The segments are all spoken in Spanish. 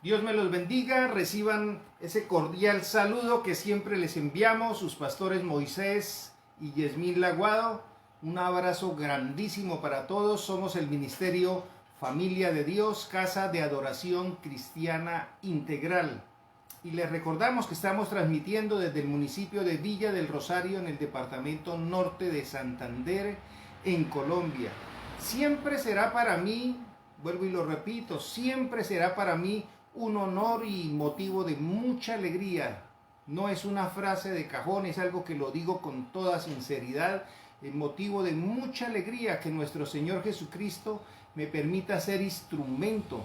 Dios me los bendiga, reciban ese cordial saludo que siempre les enviamos, sus pastores Moisés y Yesmín Laguado. Un abrazo grandísimo para todos. Somos el Ministerio Familia de Dios, Casa de Adoración Cristiana Integral. Y les recordamos que estamos transmitiendo desde el municipio de Villa del Rosario, en el departamento norte de Santander, en Colombia. Siempre será para mí, vuelvo y lo repito, siempre será para mí un honor y motivo de mucha alegría. No es una frase de cajón, es algo que lo digo con toda sinceridad. El motivo de mucha alegría que nuestro Señor Jesucristo me permita ser instrumento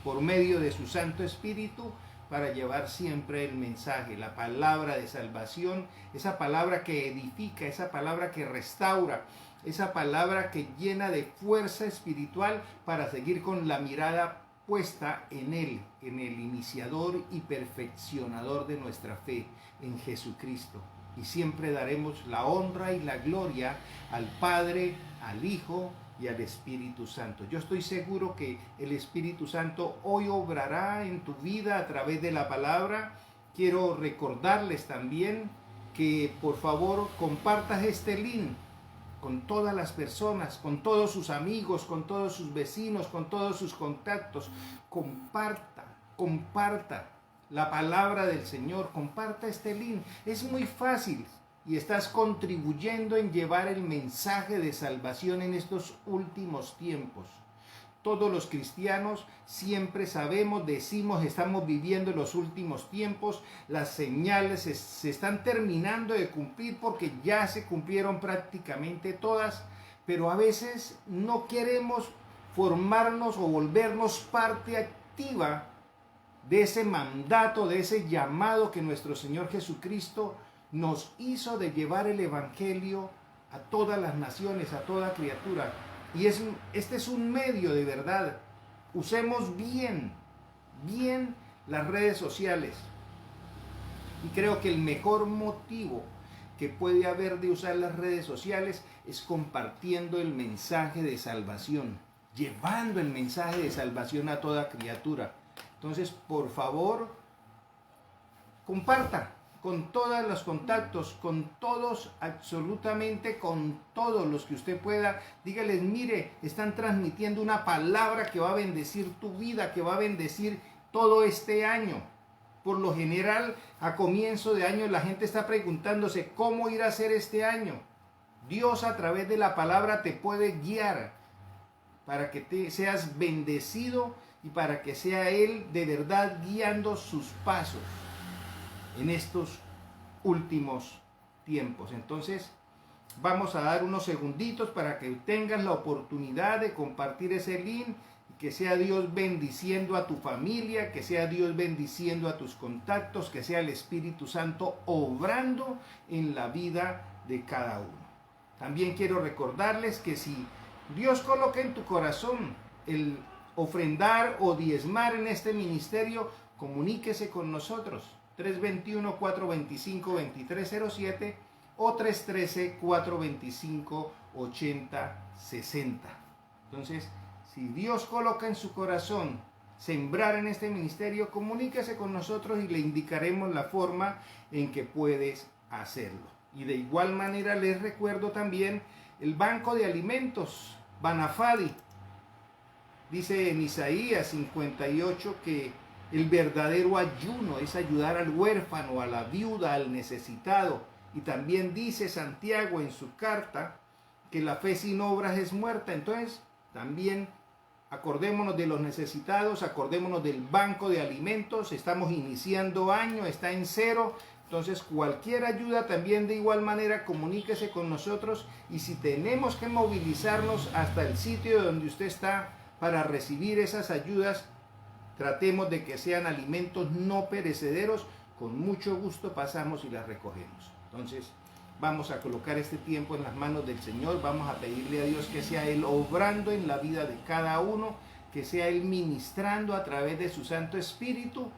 por medio de su Santo Espíritu para llevar siempre el mensaje, la palabra de salvación, esa palabra que edifica, esa palabra que restaura, esa palabra que llena de fuerza espiritual para seguir con la mirada puesta en Él, en el iniciador y perfeccionador de nuestra fe, en Jesucristo. Y siempre daremos la honra y la gloria al Padre, al Hijo y al Espíritu Santo. Yo estoy seguro que el Espíritu Santo hoy obrará en tu vida a través de la palabra. Quiero recordarles también que por favor compartas este link con todas las personas, con todos sus amigos, con todos sus vecinos, con todos sus contactos. Comparta la palabra del Señor, comparta este link. Es muy fácil y estás contribuyendo en llevar el mensaje de salvación en estos últimos tiempos. Todos los cristianos siempre sabemos, decimos, estamos viviendo los últimos tiempos, las señales se están terminando de cumplir porque ya se cumplieron prácticamente todas, pero a veces no queremos formarnos o volvernos parte activa de ese mandato, de ese llamado que nuestro Señor Jesucristo nos hizo de llevar el Evangelio a todas las naciones, a toda criatura. Y este es un medio de verdad. Usemos bien las redes sociales. Y creo que el mejor motivo que puede haber de usar las redes sociales es compartiendo el mensaje de salvación, llevando el mensaje de salvación a toda criatura. Entonces, por favor, comparta con todos los contactos, con todos, absolutamente con todos los que usted pueda. Dígales, mire, están transmitiendo una palabra que va a bendecir tu vida, que va a bendecir todo este año. Por lo general, a comienzo de año, la gente está preguntándose cómo ir a hacer este año. Dios a través de la palabra te puede guiar para que te seas bendecido y para que sea Él de verdad guiando sus pasos en estos últimos tiempos. Entonces vamos a dar unos segunditos para que tengas la oportunidad de compartir ese link y que sea Dios bendiciendo a tu familia, que sea Dios bendiciendo a tus contactos, que sea el Espíritu Santo obrando en la vida de cada uno. También quiero recordarles que si Dios coloca en tu corazón el ofrendar o diezmar en este ministerio, comuníquese con nosotros. 321-425-2307 o 313-425-8060. Entonces, si Dios coloca en su corazón sembrar en este ministerio, comuníquese con nosotros y le indicaremos la forma en que puedes hacerlo. Y de igual manera les recuerdo también el Banco de Alimentos, Banafadi. Dice en Isaías 58 que el verdadero ayuno es ayudar al huérfano, a la viuda, al necesitado. Y también dice Santiago en su carta que la fe sin obras es muerta. Entonces, también acordémonos de los necesitados, acordémonos del banco de alimentos. Estamos iniciando año, está en cero. Entonces, cualquier ayuda también de igual manera, comuníquese con nosotros. Y si tenemos que movilizarnos hasta el sitio donde usted está para recibir esas ayudas, tratemos de que sean alimentos no perecederos. Con mucho gusto pasamos y las recogemos. Entonces, vamos a colocar este tiempo en las manos del Señor. Vamos a pedirle a Dios que sea Él obrando en la vida de cada uno, que sea Él ministrando a través de su Santo Espíritu.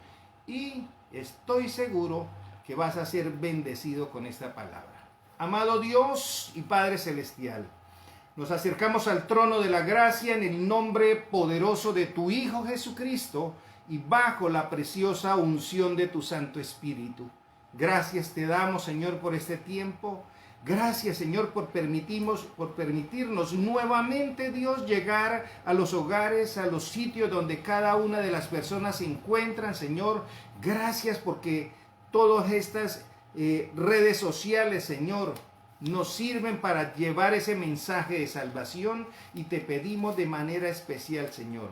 Y estoy seguro que vas a ser bendecido con esta palabra. Amado Dios y Padre Celestial, Nos acercamos al trono de la gracia en el nombre poderoso de tu Hijo Jesucristo y bajo la preciosa unción de tu Santo Espíritu. Gracias te damos, Señor, por este tiempo. Gracias, Señor, por permitirnos nuevamente, Dios, llegar a los hogares, a los sitios donde cada una de las personas se encuentran, Señor. Gracias porque todas estas redes sociales, Señor, nos sirven para llevar ese mensaje de salvación, y te pedimos de manera especial, Señor,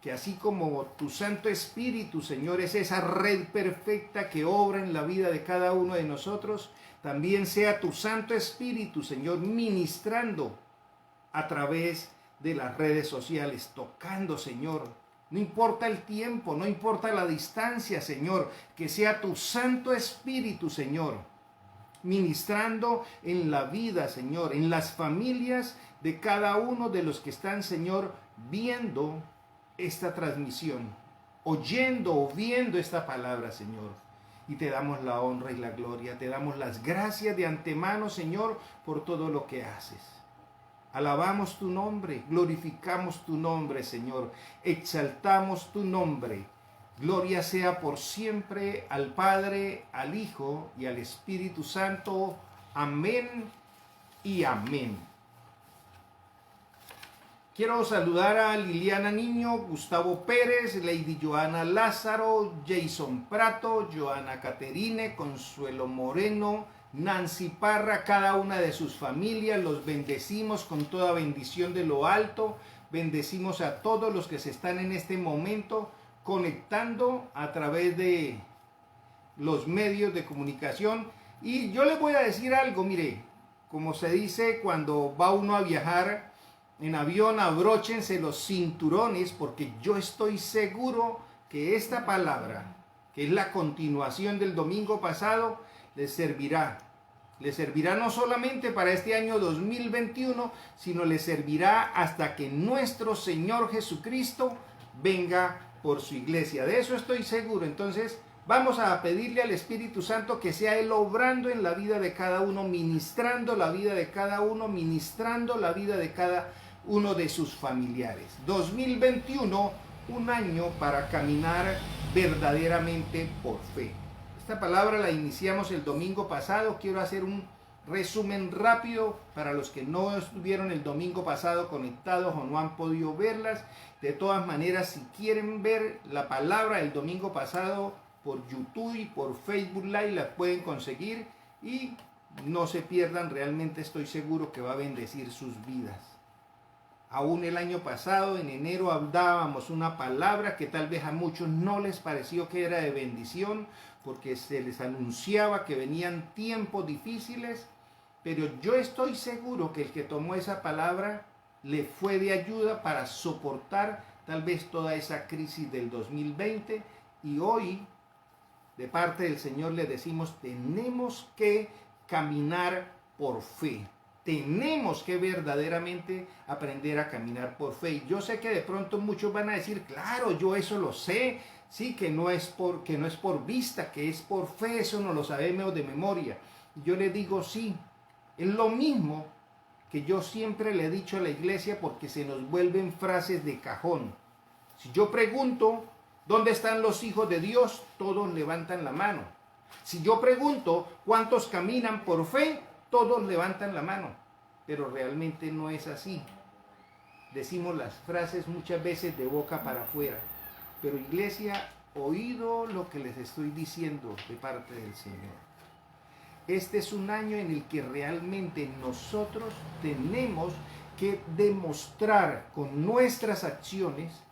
que así como tu Santo Espíritu, Señor, es esa red perfecta que obra en la vida de cada uno de nosotros, también sea tu Santo Espíritu, Señor, ministrando a través de las redes sociales, tocando, Señor. No importa el tiempo, no importa la distancia, Señor, que sea tu Santo Espíritu, Señor, ministrando en la vida, Señor, en las familias de cada uno de los que están, Señor, viendo esta transmisión, oyendo o viendo esta palabra, Señor. Y te damos la honra y la gloria, te damos las gracias de antemano, Señor, por todo lo que haces. Alabamos tu nombre, glorificamos tu nombre, Señor, exaltamos tu nombre. Gloria sea por siempre al Padre, al Hijo y al Espíritu Santo. Amén y amén. Quiero saludar a Liliana Niño, Gustavo Pérez, Lady Joana Lázaro, Jason Prato, Joana Caterine, Consuelo Moreno, Nancy Parra, cada una de sus familias. Los bendecimos con toda bendición de lo alto. Bendecimos a todos los que se están en este momento conectando a través de los medios de comunicación. Y yo les voy a decir algo, mire, como se dice cuando va uno a viajar en avión, abróchense los cinturones, porque yo estoy seguro que esta palabra, que es la continuación del domingo pasado, les servirá. Les servirá no solamente para este año 2021, sino les servirá hasta que nuestro Señor Jesucristo venga por su iglesia. De eso estoy seguro. Entonces vamos a pedirle al Espíritu Santo que sea Él obrando en la vida de cada uno, ministrando la vida de cada uno, ministrando la vida de cada uno de sus familiares. 2021, un año para caminar verdaderamente por fe. Esta palabra la iniciamos el domingo pasado. Quiero hacer un resumen rápido para los que no estuvieron el domingo pasado conectados o no han podido verlas. De todas maneras, si quieren ver la palabra del domingo pasado por YouTube y por Facebook Live, la pueden conseguir y no se pierdan. Realmente estoy seguro que va a bendecir sus vidas. Aún el año pasado, en enero, hablábamos una palabra que tal vez a muchos no les pareció que era de bendición, porque se les anunciaba que venían tiempos difíciles, pero yo estoy seguro que el que tomó esa palabra le fue de ayuda para soportar tal vez toda esa crisis del 2020, y hoy de parte del Señor le decimos: tenemos que caminar por fe. Tenemos que verdaderamente aprender a caminar por fe. Y yo sé que de pronto muchos van a decir: claro, yo eso lo sé, sí, que no es por vista, que es por fe, eso no lo sabemos de memoria. Y yo le digo: sí, es lo mismo que yo siempre le he dicho a la iglesia, porque se nos vuelven frases de cajón. Si yo pregunto ¿dónde están los hijos de Dios?, todos levantan la mano. Si yo pregunto ¿cuántos caminan por fe?, todos levantan la mano. Pero realmente no es así. Decimos las frases muchas veces de boca para afuera. Pero iglesia, oído lo que les estoy diciendo de parte del Señor. Este es un año en el que realmente nosotros tenemos que demostrar con nuestras acciones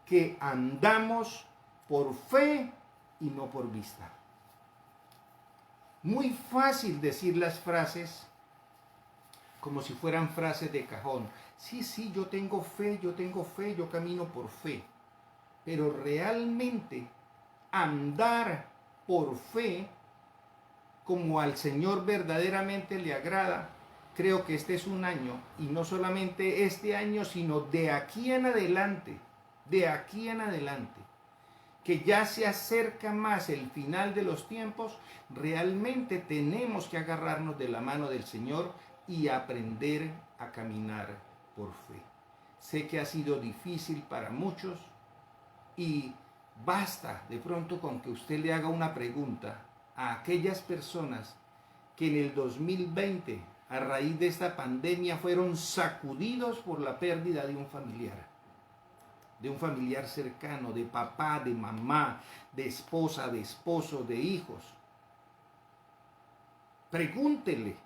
que andamos por fe y no por vista. Muy fácil decir las frases como si fueran frases de cajón. Sí, yo tengo fe, yo camino por fe. Pero realmente andar por fe como al Señor verdaderamente le agrada, creo que este es un año, y no solamente este año, sino de aquí en adelante, que ya se acerca más el final de los tiempos. Realmente tenemos que agarrarnos de la mano del Señor y aprender a caminar por fe. Sé que ha sido difícil para muchos y basta de pronto con que usted le haga una pregunta a aquellas personas que en el 2020, a raíz de esta pandemia, fueron sacudidos por la pérdida de un familiar cercano, de papá, de mamá, de esposa, de esposo, de hijos. Pregúntele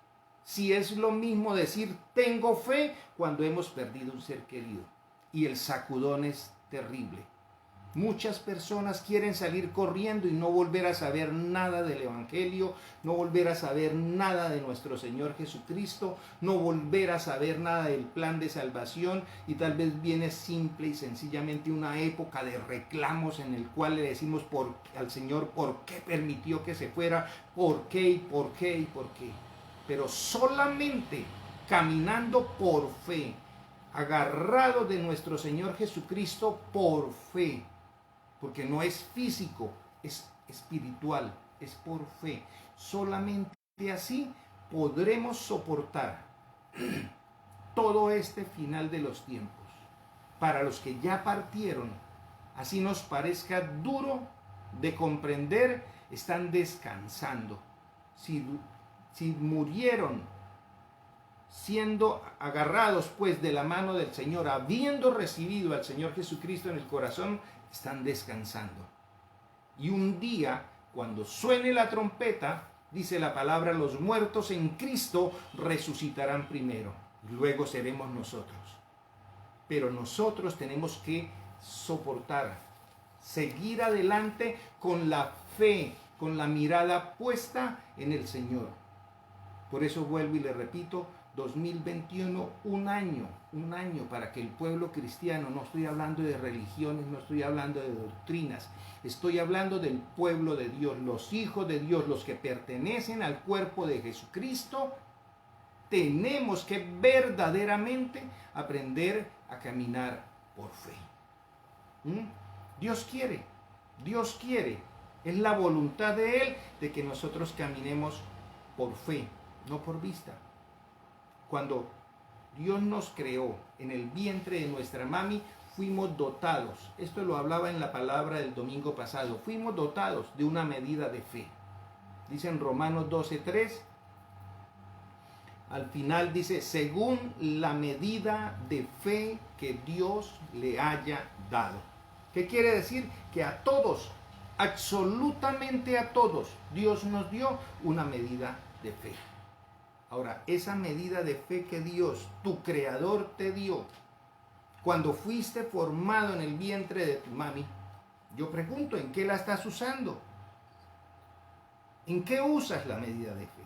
si es lo mismo decir tengo fe cuando hemos perdido un ser querido. Y el sacudón es terrible. Muchas personas quieren salir corriendo y no volver a saber nada del Evangelio, no volver a saber nada de nuestro Señor Jesucristo, no volver a saber nada del plan de salvación, y tal vez viene simple y sencillamente una época de reclamos en el cual le decimos al Señor por qué permitió que se fuera, por qué y por qué y por qué. Pero solamente caminando por fe, agarrado de nuestro Señor Jesucristo por fe, porque no es físico, es espiritual, es por fe. Solamente así podremos soportar todo este final de los tiempos. Para los que ya partieron, así nos parezca duro de comprender, están descansando. Si murieron siendo agarrados pues de la mano del Señor, habiendo recibido al Señor Jesucristo en el corazón, están descansando. Y un día, cuando suene la trompeta, dice la palabra, los muertos en Cristo resucitarán primero, y luego seremos nosotros. Pero nosotros tenemos que soportar, seguir adelante con la fe, con la mirada puesta en el Señor. Por eso vuelvo y le repito, 2021, un año para que el pueblo cristiano, no estoy hablando de religiones, no estoy hablando de doctrinas, estoy hablando del pueblo de Dios, los hijos de Dios, los que pertenecen al cuerpo de Jesucristo, tenemos que verdaderamente aprender a caminar por fe. Dios quiere, es la voluntad de Él de que nosotros caminemos por fe, no por vista. Cuando Dios nos creó en el vientre de nuestra mami, fuimos dotados, esto lo hablaba en la palabra del domingo pasado, fuimos dotados de una medida de fe. Dice en Romanos 12:3, al final dice, según la medida de fe que Dios le haya dado. ¿Qué quiere decir? Que a todos, absolutamente a todos, Dios nos dio una medida de fe. Ahora, esa medida de fe que Dios, tu creador, te dio cuando fuiste formado en el vientre de tu mami, yo pregunto, ¿en qué la estás usando? ¿En qué usas la medida de fe?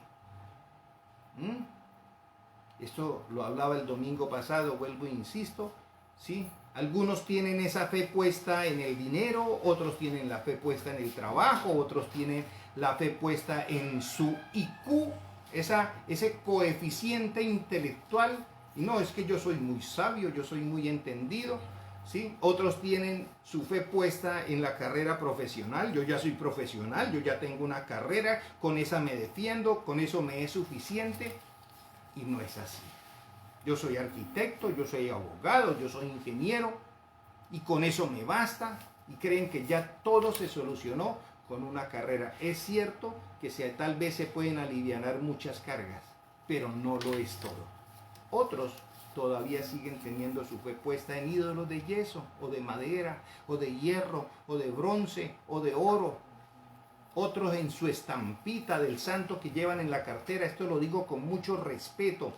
Esto lo hablaba el domingo pasado, vuelvo e insisto, ¿sí? Algunos tienen esa fe puesta en el dinero, otros tienen la fe puesta en el trabajo, otros tienen la fe puesta en su IQ, ese coeficiente intelectual. Y no, es que yo soy muy sabio, yo soy muy entendido, ¿sí? Otros tienen su fe puesta en la carrera profesional. Yo ya soy profesional, yo ya tengo una carrera, con esa me defiendo, con eso me es suficiente. Y no es así. Yo soy arquitecto, yo soy abogado, yo soy ingeniero, y con eso me basta. Y creen que ya todo se solucionó con una carrera. Es cierto que tal vez se pueden alivianar muchas cargas, pero no lo es todo. Otros todavía siguen teniendo su fe puesta en ídolos de yeso, o de madera, o de hierro, o de bronce, o de oro. Otros en su estampita del santo que llevan en la cartera. Esto lo digo con mucho respeto,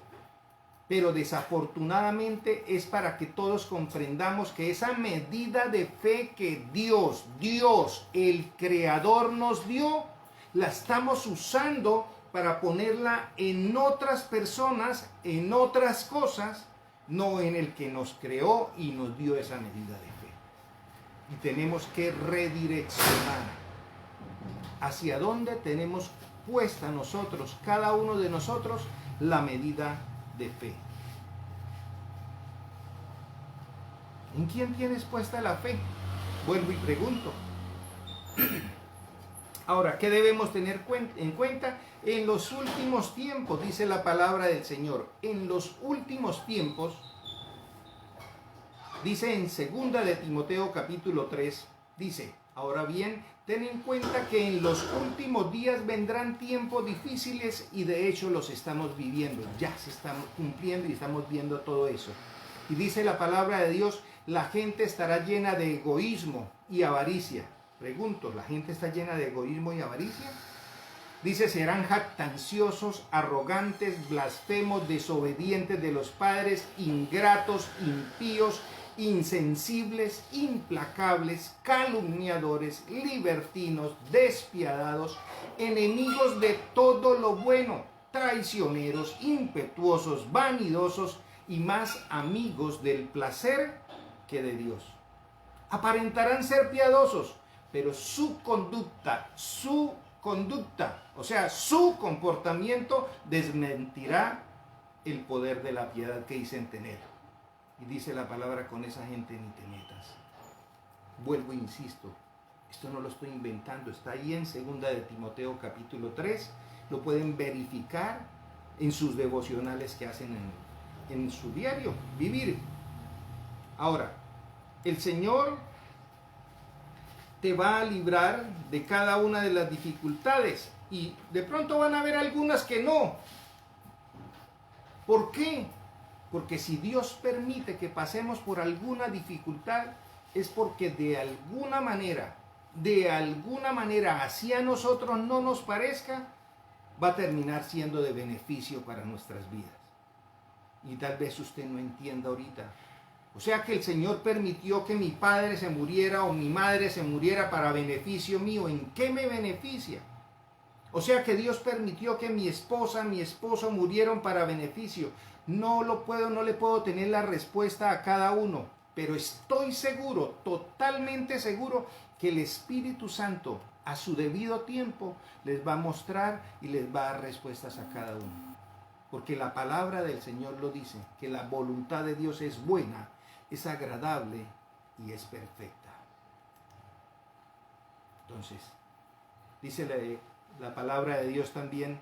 pero desafortunadamente es para que todos comprendamos que esa medida de fe que Dios, el Creador, nos dio, la estamos usando para ponerla en otras personas, en otras cosas, no en el que nos creó y nos dio esa medida de fe. Y tenemos que redireccionar hacia dónde tenemos puesta nosotros, cada uno de nosotros, la medida de fe. ¿En quién tienes puesta la fe? Vuelvo y pregunto. Ahora, ¿qué debemos tener en cuenta? En los últimos tiempos, dice la palabra del Señor, en los últimos tiempos Dice en 2 de Timoteo capítulo 3, dice: ahora bien, ten en cuenta que en los últimos días vendrán tiempos difíciles y de hecho los estamos viviendo. Ya se están cumpliendo y estamos viendo todo eso. Y dice la palabra de Dios: la gente estará llena de egoísmo y avaricia. Pregunto, ¿la gente está llena de egoísmo y avaricia? Dice: serán jactanciosos, arrogantes, blasfemos, desobedientes de los padres, ingratos, impíos, insensibles, implacables, calumniadores, libertinos, despiadados, enemigos de todo lo bueno, traicioneros, impetuosos, vanidosos y más amigos del placer que de Dios. Aparentarán ser piadosos, pero su conducta, o sea, su comportamiento desmentirá el poder de la piedad que dicen tener. Y dice la palabra: con esa gente ni te metas. Vuelvo e insisto, esto no lo estoy inventando, está ahí en 2 de Timoteo capítulo 3, lo pueden verificar en sus devocionales que hacen en su diario vivir. Ahora, el Señor te va a librar de cada una de las dificultades y de pronto van a haber algunas que no. ¿Por qué? Porque si Dios permite que pasemos por alguna dificultad, es porque de alguna manera, así a nosotros no nos parezca, va a terminar siendo de beneficio para nuestras vidas. Y tal vez usted no entienda ahorita. O sea que el Señor permitió que mi padre se muriera o mi madre se muriera para beneficio mío. ¿En qué me beneficia? O sea que Dios permitió que mi esposa, mi esposo murieron para beneficio. No le puedo tener la respuesta a cada uno, pero estoy seguro, totalmente seguro, que el Espíritu Santo a su debido tiempo les va a mostrar y les va a dar respuestas a cada uno. Porque la palabra del Señor lo dice, que la voluntad de Dios es buena, es agradable y es perfecta. Entonces, dice la palabra de Dios también,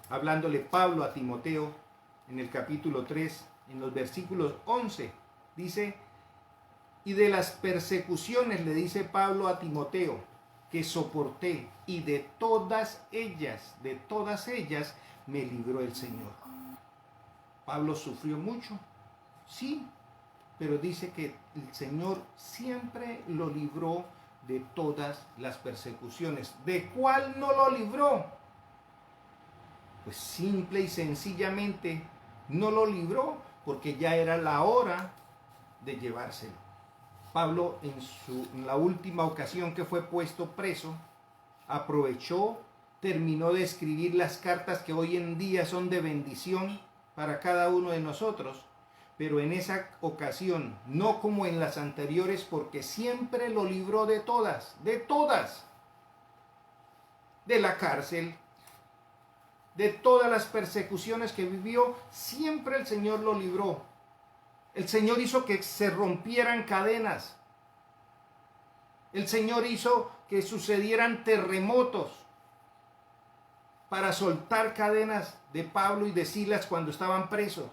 hablándole Pablo a Timoteo, en el capítulo 3, en los versículos 11, dice: y de las persecuciones, le dice Pablo a Timoteo, que soporté, y de todas ellas me libró el Señor. Pablo sufrió mucho, sí, pero dice que el Señor siempre lo libró de todas las persecuciones. ¿De cuál no lo libró? Pues simple y sencillamente no lo libró porque ya era la hora de llevárselo. Pablo, en la última ocasión que fue puesto preso, aprovechó, terminó de escribir las cartas que hoy en día son de bendición para cada uno de nosotros, pero en esa ocasión, no como en las anteriores, porque siempre lo libró de todas, de la cárcel, de todas las persecuciones que vivió, siempre el Señor lo libró. El Señor hizo que se rompieran cadenas. El Señor hizo que sucedieran terremotos para soltar cadenas de Pablo y de Silas cuando estaban presos.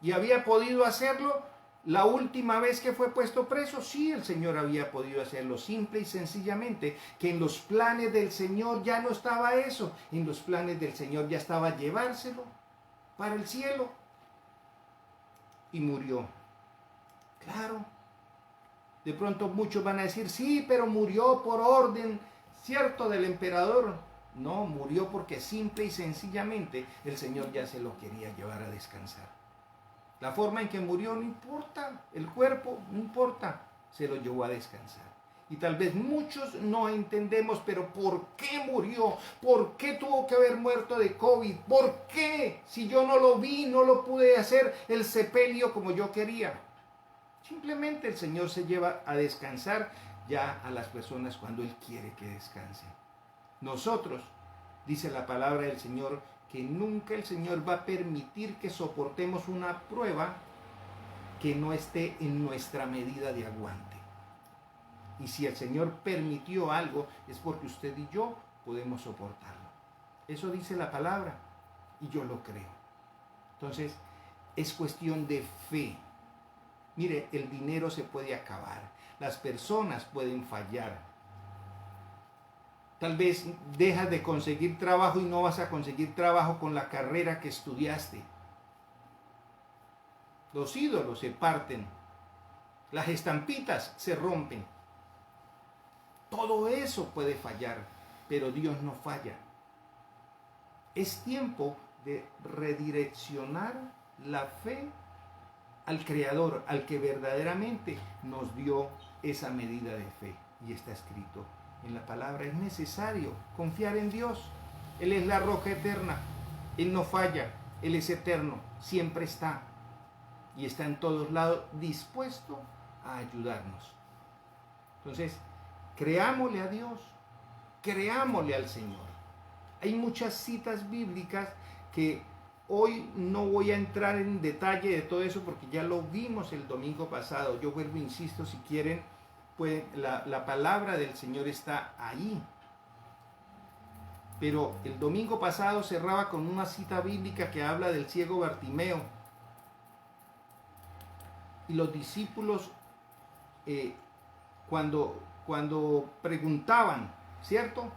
¿Y había podido hacerlo la última vez que fue puesto preso? Sí, el Señor había podido hacerlo, simple y sencillamente que en los planes del Señor ya no estaba eso. En los planes del Señor ya estaba llevárselo para el cielo. Y murió. Claro. De pronto muchos van a decir: sí, pero murió por orden, ¿cierto?, del emperador. No, murió porque simple y sencillamente el Señor ya se lo quería llevar a descansar. La forma en que murió no importa, el cuerpo no importa, se lo llevó a descansar. Y tal vez muchos no entendemos, pero ¿por qué murió? ¿Por qué tuvo que haber muerto de COVID? ¿Por qué? Si yo no lo vi, no lo pude hacer el sepelio como yo quería. Simplemente el Señor se lleva a descansar ya a las personas cuando Él quiere que descansen. Nosotros, dice la palabra del Señor, que nunca el Señor va a permitir que soportemos una prueba que no esté en nuestra medida de aguante. Y si el Señor permitió algo, es porque usted y yo podemos soportarlo. Eso dice la palabra y yo lo creo. Entonces, es cuestión de fe. Mire, el dinero se puede acabar, las personas pueden fallar. Tal vez dejas de conseguir trabajo y no vas a conseguir trabajo con la carrera que estudiaste. Los ídolos se parten, las estampitas se rompen. Todo eso puede fallar, pero Dios no falla. Es tiempo de redireccionar la fe al Creador, al que verdaderamente nos dio esa medida de fe. Y está escrito en la palabra, es necesario confiar en Dios. Él es la roca eterna, Él no falla, Él es eterno, siempre está. Y está en todos lados dispuesto a ayudarnos. Entonces, creámosle a Dios, creámosle al Señor. Hay muchas citas bíblicas que hoy no voy a entrar en detalle de todo eso porque ya lo vimos el domingo pasado. Yo vuelvo, insisto, si quieren, pues la palabra del Señor está ahí. Pero el domingo pasado cerraba con una cita bíblica que habla del ciego Bartimeo. Y los discípulos, cuando preguntaban, ¿cierto?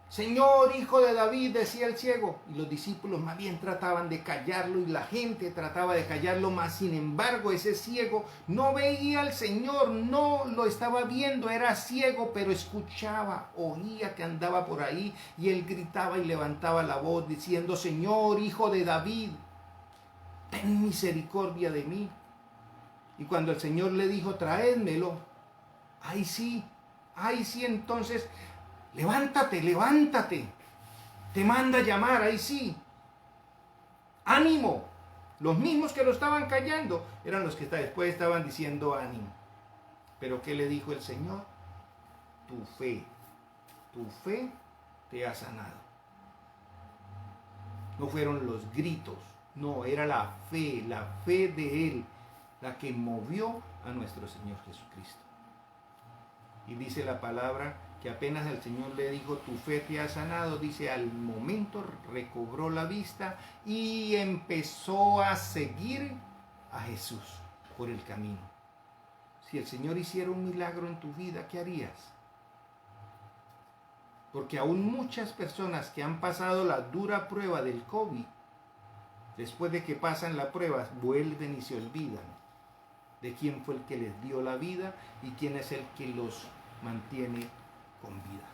Señor, hijo de David, decía el ciego. Y los discípulos más bien trataban de callarlo y la gente trataba de callarlo más. Sin embargo, ese ciego no veía al Señor, no lo estaba viendo, era ciego, pero escuchaba, oía que andaba por ahí y él gritaba y levantaba la voz diciendo, Señor, hijo de David, ten misericordia de mí. Y cuando el Señor le dijo, traédmelo, ahí sí, entonces, levántate, levántate, te manda a llamar, ahí sí, ánimo. Los mismos que lo estaban callando eran los que después estaban diciendo ánimo. Pero ¿qué le dijo el Señor? Tu fe te ha sanado. No fueron los gritos, no, era la fe de Él, la que movió a nuestro Señor Jesucristo. Y dice la palabra que apenas el Señor le dijo, tu fe te ha sanado, dice, al momento recobró la vista y empezó a seguir a Jesús por el camino. Si el Señor hiciera un milagro en tu vida, ¿qué harías? Porque aún muchas personas que han pasado la dura prueba del COVID, después de que pasan la prueba, vuelven y se olvidan de quién fue el que les dio la vida y quién es el que los mantiene con vida.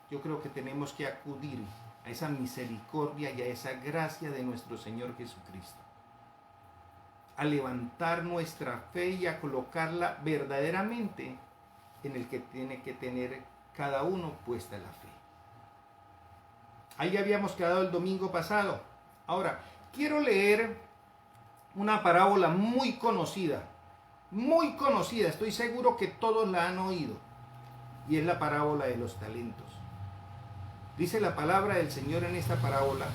Yo creo que tenemos que acudir a esa misericordia y a esa gracia de nuestro Señor Jesucristo, a levantar nuestra fe y a colocarla verdaderamente en el que tiene que tener cada uno puesta la fe. Ahí habíamos quedado el domingo pasado. Ahora, quiero leer una parábola muy conocida, estoy seguro que todos la han oído, y es la parábola de los talentos. Dice la palabra del Señor en esta parábola,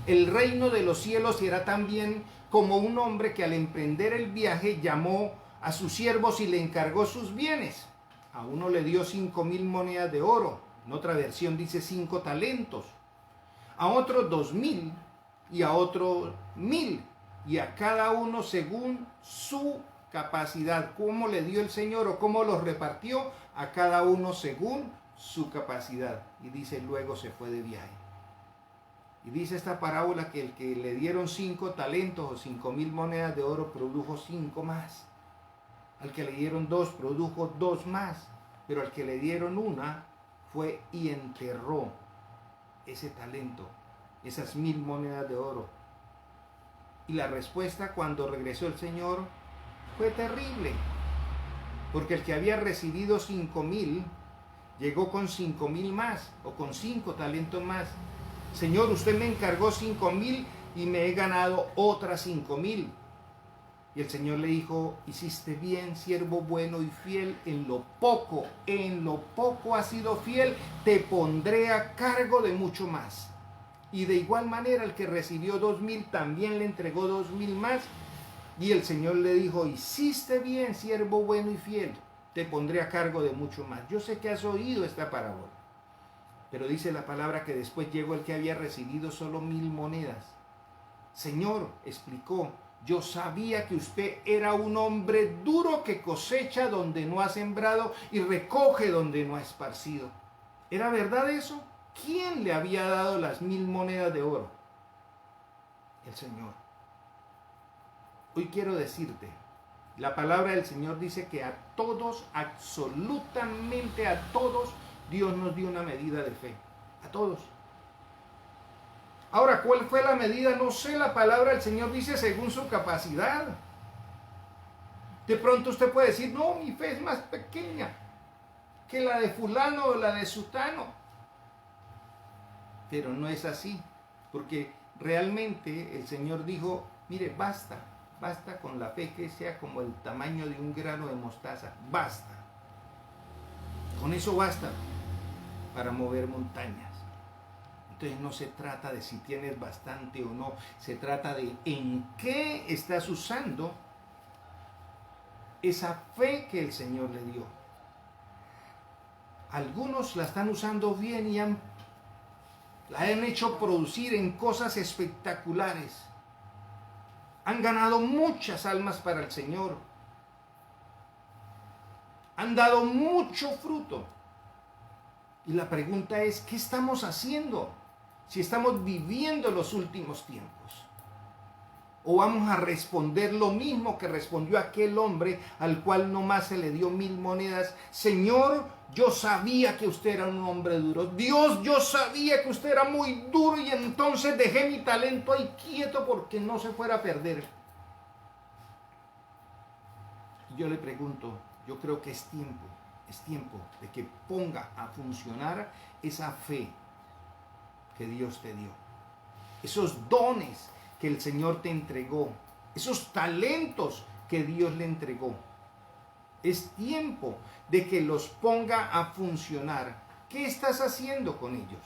el reino de los cielos será también como un hombre que al emprender el viaje llamó a sus siervos y le encargó sus bienes. A uno le dio 5,000 monedas de oro, en otra versión dice 5 talentos, a otro 2,000 y a otro 1,000, y a cada uno según su capacidad. ¿Cómo le dio el Señor o cómo los repartió? A cada uno según su capacidad. Y dice, luego se fue de viaje. Y dice esta parábola que el que le dieron 5 talentos o 5,000 monedas de oro produjo 5 más. Al que le dieron 2 produjo 2 más. Pero al que le dieron 1 fue y enterró ese talento, esas 1,000 monedas de oro. Y la respuesta cuando regresó el Señor fue terrible, porque el que había recibido 5,000 llegó con 5,000 más o con 5 talentos más. Señor, usted me encargó 5,000 y me he ganado otras 5,000. Y el Señor le dijo, hiciste bien, siervo bueno y fiel, en lo poco has sido fiel, te pondré a cargo de mucho más. Y de igual manera el que recibió 2,000 también le entregó 2,000 más. Y el Señor le dijo, hiciste bien, siervo bueno y fiel, te pondré a cargo de mucho más. Yo sé que has oído esta parábola, pero dice la palabra que después llegó el que había recibido solo 1,000 monedas. Señor, explicó, yo sabía que usted era un hombre duro que cosecha donde no ha sembrado y recoge donde no ha esparcido. ¿Era verdad eso? ¿Quién le había dado las 1000 monedas de oro? El Señor. Hoy quiero decirte, la palabra del Señor dice que a todos, absolutamente a todos, Dios nos dio una medida de fe. A todos. Ahora, ¿cuál fue la medida? No sé, la palabra del Señor dice según su capacidad. De pronto usted puede decir, no, mi fe es más pequeña que la de fulano o la de sutano. Pero no es así, porque realmente el Señor dijo, mire, basta con la fe que sea como el tamaño de un grano de mostaza, basta. Con eso basta para mover montañas. Entonces no se trata de si tienes bastante o no, se trata de en qué estás usando esa fe que el Señor le dio. Algunos la están usando bien y la han hecho producir en cosas espectaculares. Han ganado muchas almas para el Señor. Han dado mucho fruto. Y la pregunta es, ¿qué estamos haciendo? Si estamos viviendo los últimos tiempos. ¿O vamos a responder lo mismo que respondió aquel hombre al cual nomás se le dio 1000 monedas? Señor, yo sabía que usted era un hombre duro. Dios, yo sabía que usted era muy duro y entonces dejé mi talento ahí quieto porque no se fuera a perder. Y yo le pregunto, yo creo que es tiempo de que ponga a funcionar esa fe que Dios te dio. Esos dones que el Señor te entregó, esos talentos que Dios le entregó. Es tiempo de que los ponga a funcionar. ¿Qué estás haciendo con ellos?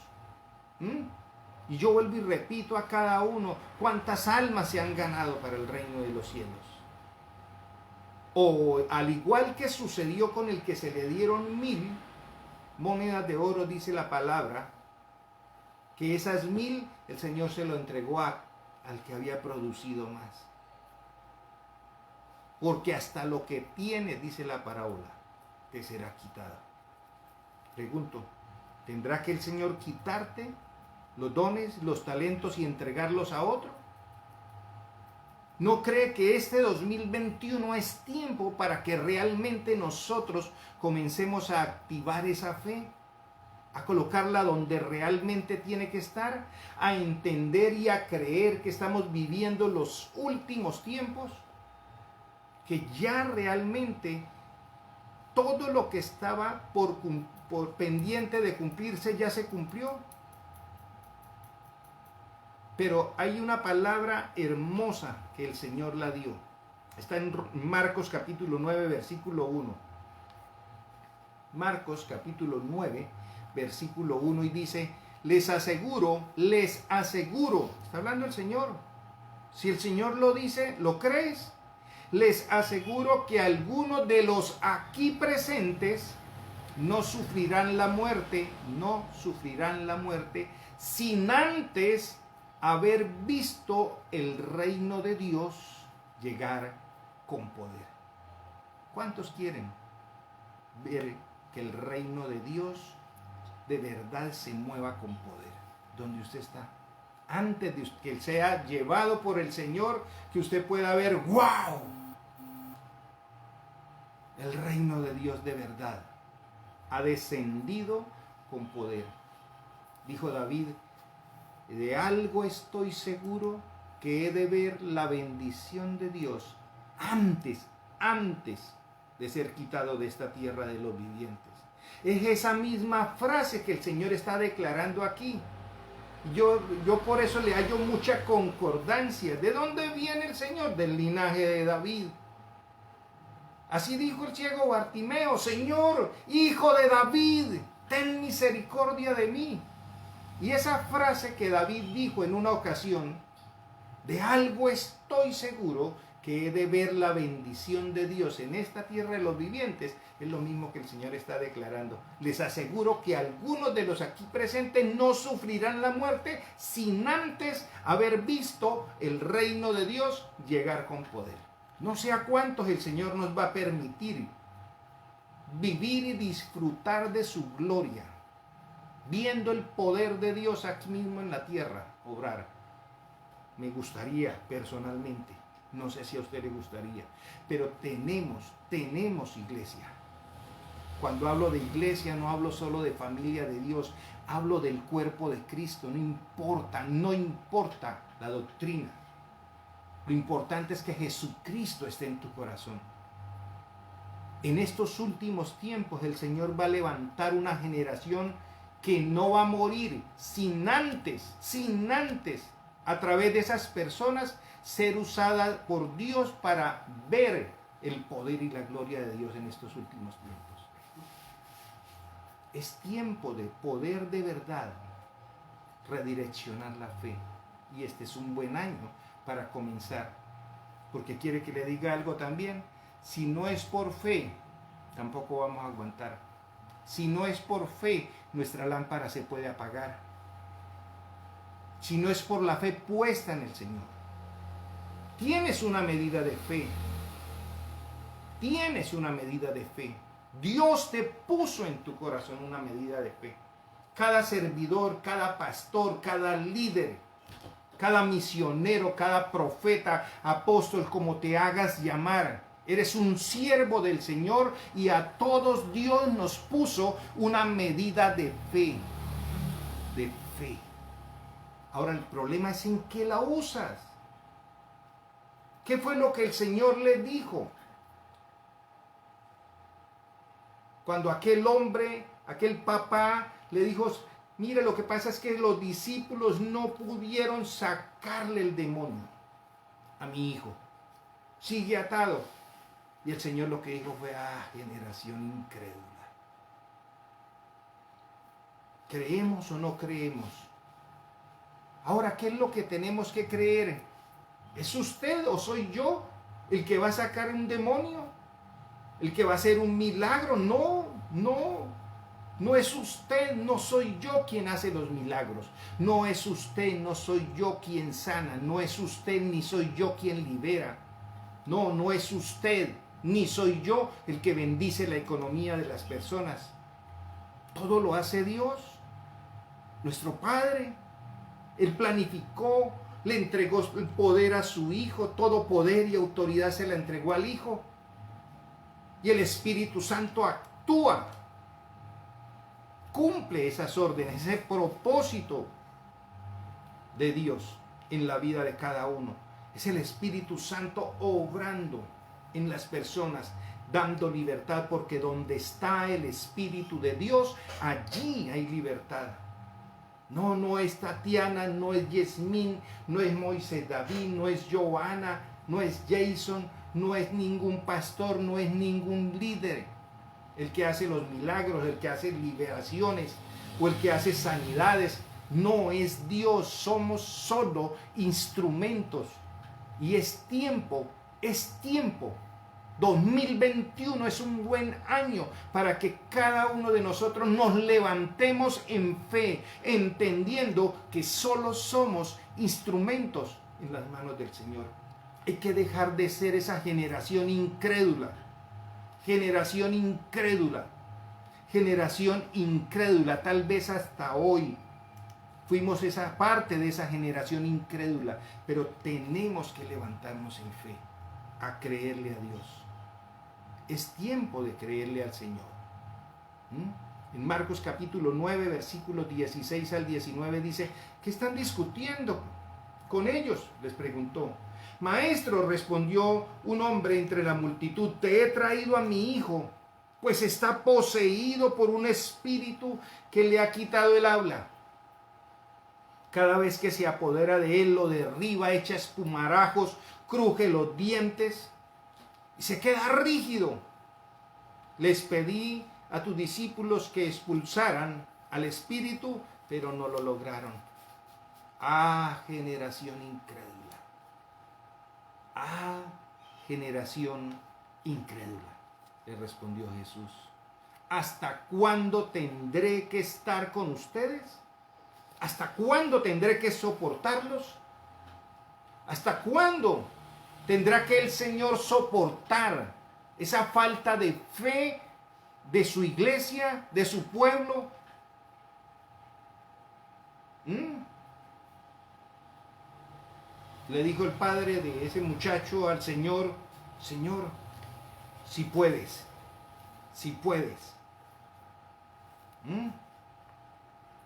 Y yo vuelvo y repito a cada uno, ¿cuántas almas se han ganado para el reino de los cielos? O al igual que sucedió con el que se le dieron 1000 monedas de oro, dice la palabra, que esas 1000 el Señor se lo entregó al que había producido más. Porque hasta lo que tienes, dice la parábola, te será quitado. Pregunto, ¿tendrá que el Señor quitarte los dones, los talentos y entregarlos a otro? ¿No cree que este 2021 es tiempo para que realmente nosotros comencemos a activar esa fe? A colocarla donde realmente tiene que estar, a entender y a creer que estamos viviendo los últimos tiempos, que ya realmente todo lo que estaba por pendiente de cumplirse ya se cumplió. Pero hay una palabra hermosa que el Señor la dio. Está en Marcos capítulo 9, versículo 1. Marcos capítulo 9, versículo 1 y dice, les aseguro, está hablando el Señor. Si el Señor lo dice, ¿lo crees? Les aseguro que algunos de los aquí presentes no sufrirán la muerte, sin antes haber visto el reino de Dios llegar con poder. ¿Cuántos quieren ver que el reino de Dios de verdad se mueva con poder donde usted está? Antes de que él sea llevado por el Señor, que usted pueda ver, ¡wow! El reino de Dios de verdad ha descendido con poder. Dijo David, de algo estoy seguro, que he de ver la bendición de Dios antes de ser quitado de esta tierra de los vivientes. Es esa misma frase que el Señor está declarando aquí. Yo por eso le hallo mucha concordancia. ¿De dónde viene el Señor? Del linaje de David. Así dijo el ciego Bartimeo, Señor, hijo de David, ten misericordia de mí. Y esa frase que David dijo en una ocasión, de algo estoy seguro, que he de ver la bendición de Dios en esta tierra de los vivientes, es lo mismo que el Señor está declarando. Les aseguro que algunos de los aquí presentes no sufrirán la muerte sin antes haber visto el reino de Dios llegar con poder. No sé a cuántos el Señor nos va a permitir vivir y disfrutar de su gloria, viendo el poder de Dios aquí mismo en la tierra obrar. Me gustaría personalmente, no sé si a usted le gustaría, pero tenemos iglesia. Cuando hablo de iglesia no hablo solo de familia de Dios, hablo del cuerpo de Cristo. No importa la doctrina. Lo importante es que Jesucristo esté en tu corazón. En estos últimos tiempos el Señor va a levantar una generación que no va a morir sin antes, a través de esas personas, ser usada por Dios para ver el poder y la gloria de Dios en estos últimos tiempos. Es tiempo de poder de verdad redireccionar la fe. Y este es un buen año para comenzar. Porque quiere que le diga algo también. Si no es por fe, tampoco vamos a aguantar. Si no es por fe, nuestra lámpara se puede apagar. Si no es por la fe puesta en el Señor. Tienes una medida de fe. Tienes una medida de fe. Dios te puso en tu corazón una medida de fe. Cada servidor, cada pastor, cada líder, cada misionero, cada profeta, apóstol, como te hagas llamar, eres un siervo del Señor y a todos Dios nos puso una medida de fe. De fe. Ahora el problema es en qué la usas. ¿Qué fue lo que el Señor le dijo? Cuando aquel hombre, aquel papá le dijo, mire, lo que pasa es que los discípulos no pudieron sacarle el demonio a mi hijo. Sigue atado. Y el Señor lo que dijo fue, generación incrédula. ¿Creemos o no creemos? Ahora, ¿qué es lo que tenemos que creer? ¿Es usted o soy yo el que va a sacar un demonio? ¿El que va a hacer un milagro? No es usted, no soy yo quien hace los milagros. No es usted, no soy yo quien sana. No es usted, ni soy yo quien libera. No es usted, ni soy yo el que bendice la economía de las personas. Todo lo hace Dios, nuestro Padre. Él planificó, le entregó el poder a su Hijo, todo poder y autoridad se la entregó al Hijo. Y el Espíritu Santo actúa, cumple esas órdenes, ese propósito de Dios en la vida de cada uno. Es el Espíritu Santo obrando en las personas, dando libertad, porque donde está el Espíritu de Dios, allí hay libertad. No es Tatiana, no es Yasmín, no es Moisés David, no es Joana, no es Jason, no es ningún pastor, no es ningún líder el que hace los milagros, el que hace liberaciones o el que hace sanidades. No es Dios, somos solo instrumentos. Y es tiempo. 2021 es un buen año para que cada uno de nosotros nos levantemos en fe, entendiendo que solo somos instrumentos en las manos del Señor. Hay que dejar de ser esa generación incrédula. Generación incrédula, tal vez hasta hoy fuimos esa parte de esa generación incrédula, pero tenemos que levantarnos en fe, a creerle a Dios. Es tiempo de creerle al Señor. En Marcos capítulo 9, versículos 16 al 19 dice, ¿qué están discutiendo con ellos?, les preguntó. Maestro, respondió un hombre entre la multitud, te he traído a mi hijo, pues está poseído por un espíritu que le ha quitado el habla. Cada vez que se apodera de él, lo derriba, echa espumarajos, cruje los dientes y se queda rígido. Les pedí a tus discípulos que expulsaran al espíritu, pero no lo lograron. Generación incrédula. generación incrédula? Le respondió Jesús. ¿Hasta cuándo tendré que estar con ustedes? ¿Hasta cuándo tendré que soportarlos? ¿Hasta cuándo tendrá que el Señor soportar esa falta de fe de su iglesia, de su pueblo? Le dijo el padre de ese muchacho al Señor: Señor, si puedes, si puedes,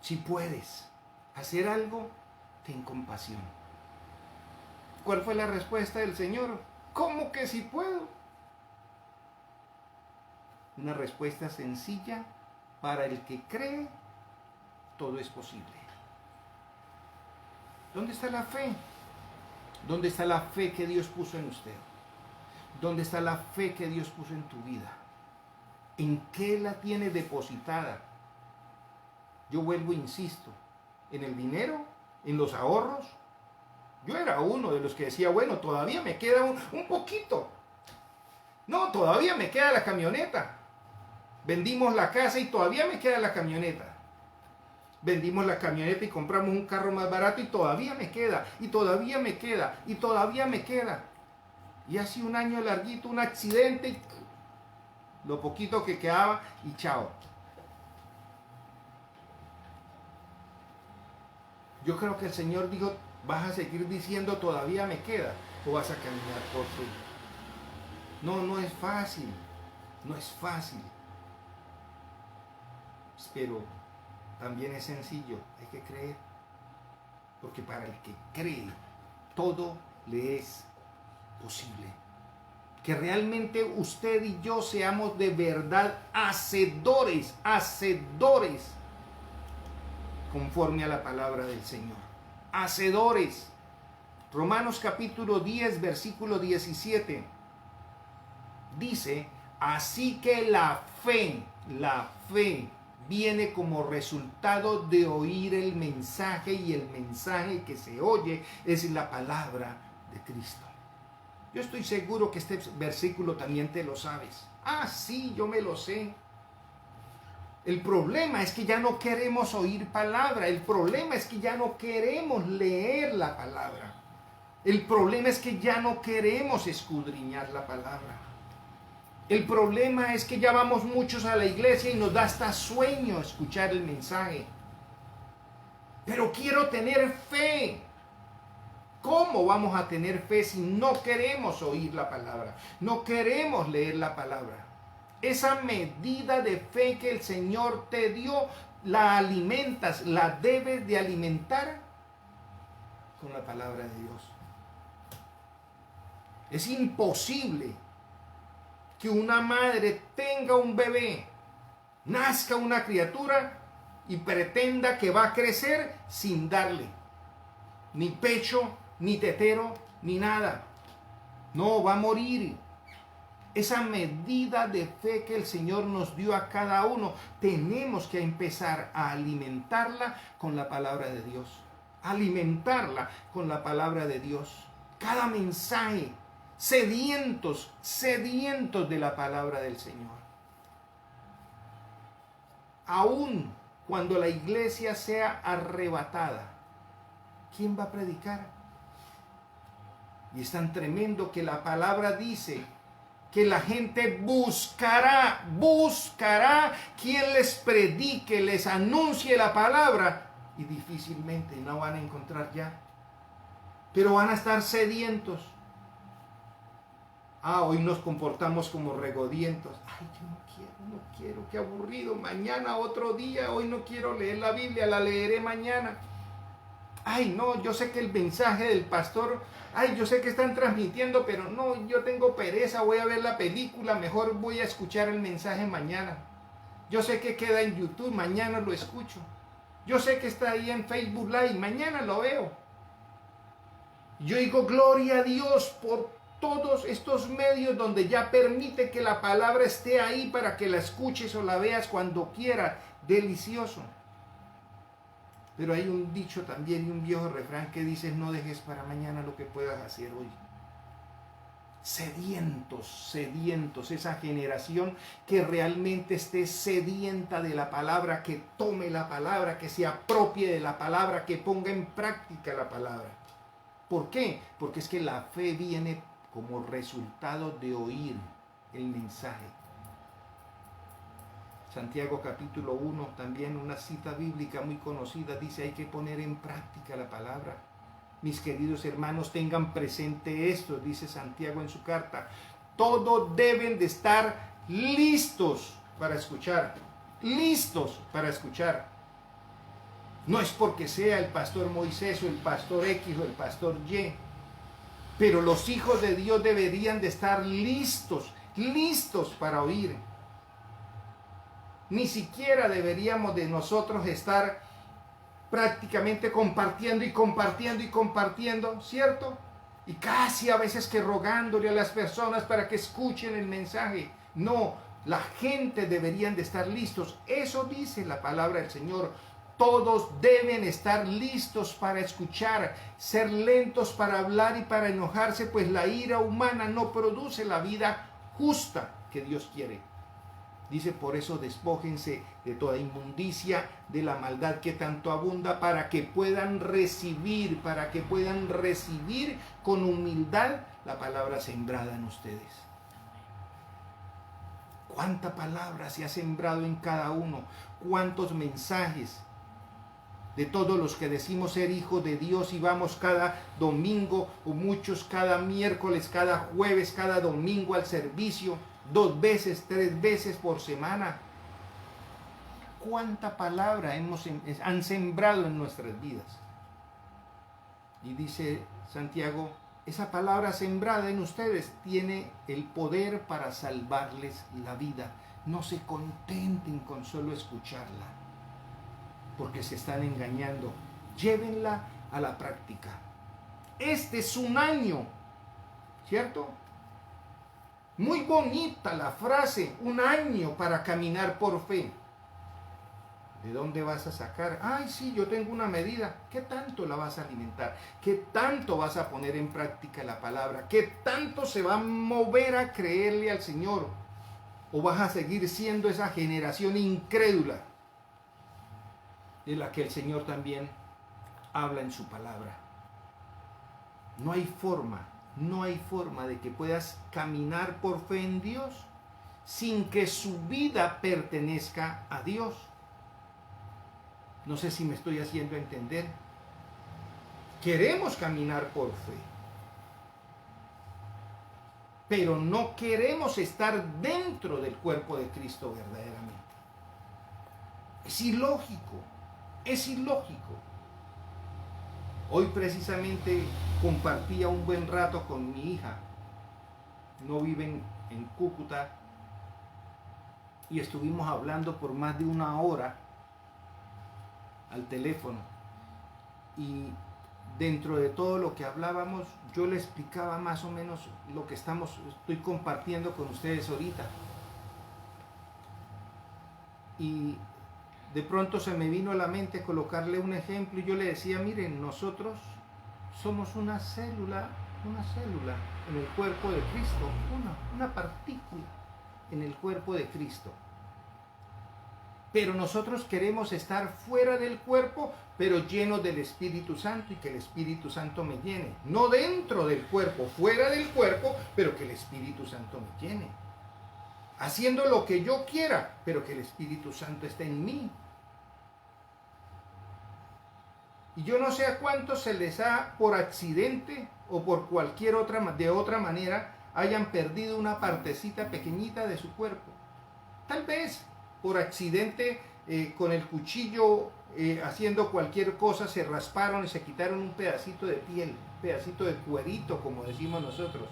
si puedes hacer algo, ten compasión. ¿Cuál fue la respuesta del Señor? ¿Cómo que si puedo? Una respuesta sencilla: para el que cree, todo es posible. ¿Dónde está la fe? ¿Dónde está la fe que Dios puso en usted? ¿Dónde está la fe que Dios puso en tu vida? ¿En qué la tiene depositada? Yo vuelvo e insisto, ¿en el dinero? ¿En los ahorros? Yo era uno de los que decía, bueno, todavía me queda un poquito. No, todavía me queda la camioneta. Vendimos la casa y todavía me queda la camioneta. Vendimos la camioneta y compramos un carro más barato y todavía me queda, y todavía me queda, y todavía me queda. Y hace un año larguito, un accidente, y lo poquito que quedaba, y chao. Yo creo que el Señor dijo, ¿vas a seguir diciendo todavía me queda? ¿O vas a caminar por fe? No, no es fácil. No es fácil. Pero también es sencillo, hay que creer. Porque para el que cree, todo le es posible. Que realmente usted y yo seamos de verdad hacedores, conforme a la palabra del Señor. Hacedores. Romanos capítulo 10, versículo 17. Dice, así que la fe viene como resultado de oír el mensaje, y el mensaje que se oye es la palabra de Cristo. Yo estoy seguro que este versículo también te lo sabes. Ah, sí, yo me lo sé. El problema es que ya no queremos oír palabra. El problema es que ya no queremos leer la palabra. El problema es que ya no queremos escudriñar la palabra. El problema es que ya vamos muchos a la iglesia y nos da hasta sueño escuchar el mensaje. Pero quiero tener fe. ¿Cómo vamos a tener fe si no queremos oír la palabra? No queremos leer la palabra. Esa medida de fe que el Señor te dio, la alimentas, la debes de alimentar con la palabra de Dios. Es imposible que una madre tenga un bebé, nazca una criatura y pretenda que va a crecer sin darle ni pecho, ni tetero, ni nada. No, va a morir. Esa medida de fe que el Señor nos dio a cada uno, tenemos que empezar a alimentarla con la palabra de Dios. Alimentarla con la palabra de Dios. Cada mensaje, sedientos de la palabra del Señor. Aún cuando la iglesia sea arrebatada, ¿quién va a predicar? Y es tan tremendo que la palabra dice que la gente buscará quien les predique, les anuncie la palabra, y difícilmente no van a encontrar ya. Pero van a estar sedientos. Ah, hoy nos comportamos como regodientos. Ay, yo no quiero, qué aburrido. Mañana otro día, hoy no quiero leer la Biblia, la leeré mañana. Ay, no, yo sé que el mensaje del pastor, ay, yo sé que están transmitiendo, pero no, yo tengo pereza, voy a ver la película, mejor voy a escuchar el mensaje mañana. Yo sé que queda en YouTube, mañana lo escucho. Yo sé que está ahí en Facebook Live, mañana lo veo. Yo digo, gloria a Dios por todos estos medios donde ya permite que la palabra esté ahí para que la escuches o la veas cuando quieras. Delicioso. Pero hay un dicho también y un viejo refrán que dice, no dejes para mañana lo que puedas hacer hoy. sedientos, esa generación que realmente esté sedienta de la palabra, que tome la palabra, que se apropie de la palabra, que ponga en práctica la palabra. ¿Por qué? Porque es que la fe viene como resultado de oír el mensaje. Santiago capítulo 1, también una cita bíblica muy conocida, dice hay que poner en práctica la palabra. Mis queridos hermanos, tengan presente esto, dice Santiago en su carta. Todos deben de estar listos para escuchar. Listos para escuchar. No es porque sea el pastor Moisés o el pastor X o el pastor Y. Pero los hijos de Dios deberían de estar listos para oír. Ni siquiera deberíamos de nosotros estar prácticamente compartiendo, ¿cierto? Y casi a veces que rogándole a las personas para que escuchen el mensaje. No, la gente deberían de estar listos. Eso dice la palabra del Señor. Todos deben estar listos para escuchar, ser lentos para hablar y para enojarse, pues la ira humana no produce la vida justa que Dios quiere. Dice, por eso despójense de toda inmundicia, de la maldad que tanto abunda, para que puedan recibir con humildad la palabra sembrada en ustedes. ¿Cuánta palabra se ha sembrado en cada uno? ¿Cuántos mensajes? De todos los que decimos ser hijos de Dios y vamos cada domingo, o muchos cada miércoles, cada jueves, cada domingo al servicio, 2 veces, 3 veces por semana. ¿Cuánta palabra han sembrado en nuestras vidas? Y dice Santiago, esa palabra sembrada en ustedes tiene el poder para salvarles la vida. No se contenten con solo escucharla, porque se están engañando. Llévenla a la práctica. Este es un año, ¿cierto? Muy bonita la frase, un año para caminar por fe. ¿De dónde vas a sacar? Ay, sí, yo tengo una medida. ¿Qué tanto la vas a alimentar? ¿Qué tanto vas a poner en práctica la palabra? ¿Qué tanto se va a mover a creerle al Señor? ¿O vas a seguir siendo esa generación incrédula de la que el Señor también habla en su palabra? No hay forma de que puedas caminar por fe en Dios sin que su vida pertenezca a Dios. No sé si me estoy haciendo entender. Queremos caminar por fe, pero no queremos estar dentro del cuerpo de Cristo verdaderamente. Es ilógico. Hoy precisamente compartía un buen rato con mi hija. No viven en Cúcuta. Y estuvimos hablando por más de 1 hora al teléfono. Y dentro de todo lo que hablábamos, yo le explicaba más o menos lo que estoy compartiendo con ustedes ahorita. Y de pronto se me vino a la mente colocarle un ejemplo y yo le decía, miren, nosotros somos una célula en el cuerpo de Cristo, una partícula en el cuerpo de Cristo. Pero nosotros queremos estar fuera del cuerpo, pero llenos del Espíritu Santo y que el Espíritu Santo me llene. No dentro del cuerpo, fuera del cuerpo, pero que el Espíritu Santo me llene. Haciendo lo que yo quiera, pero que el Espíritu Santo esté en mí. Y yo no sé a cuántos se les ha, por accidente o por cualquier otra manera, hayan perdido una partecita pequeñita de su cuerpo. Tal vez por accidente con el cuchillo haciendo cualquier cosa se rasparon y se quitaron un pedacito de piel, un pedacito de cuerito, como decimos nosotros.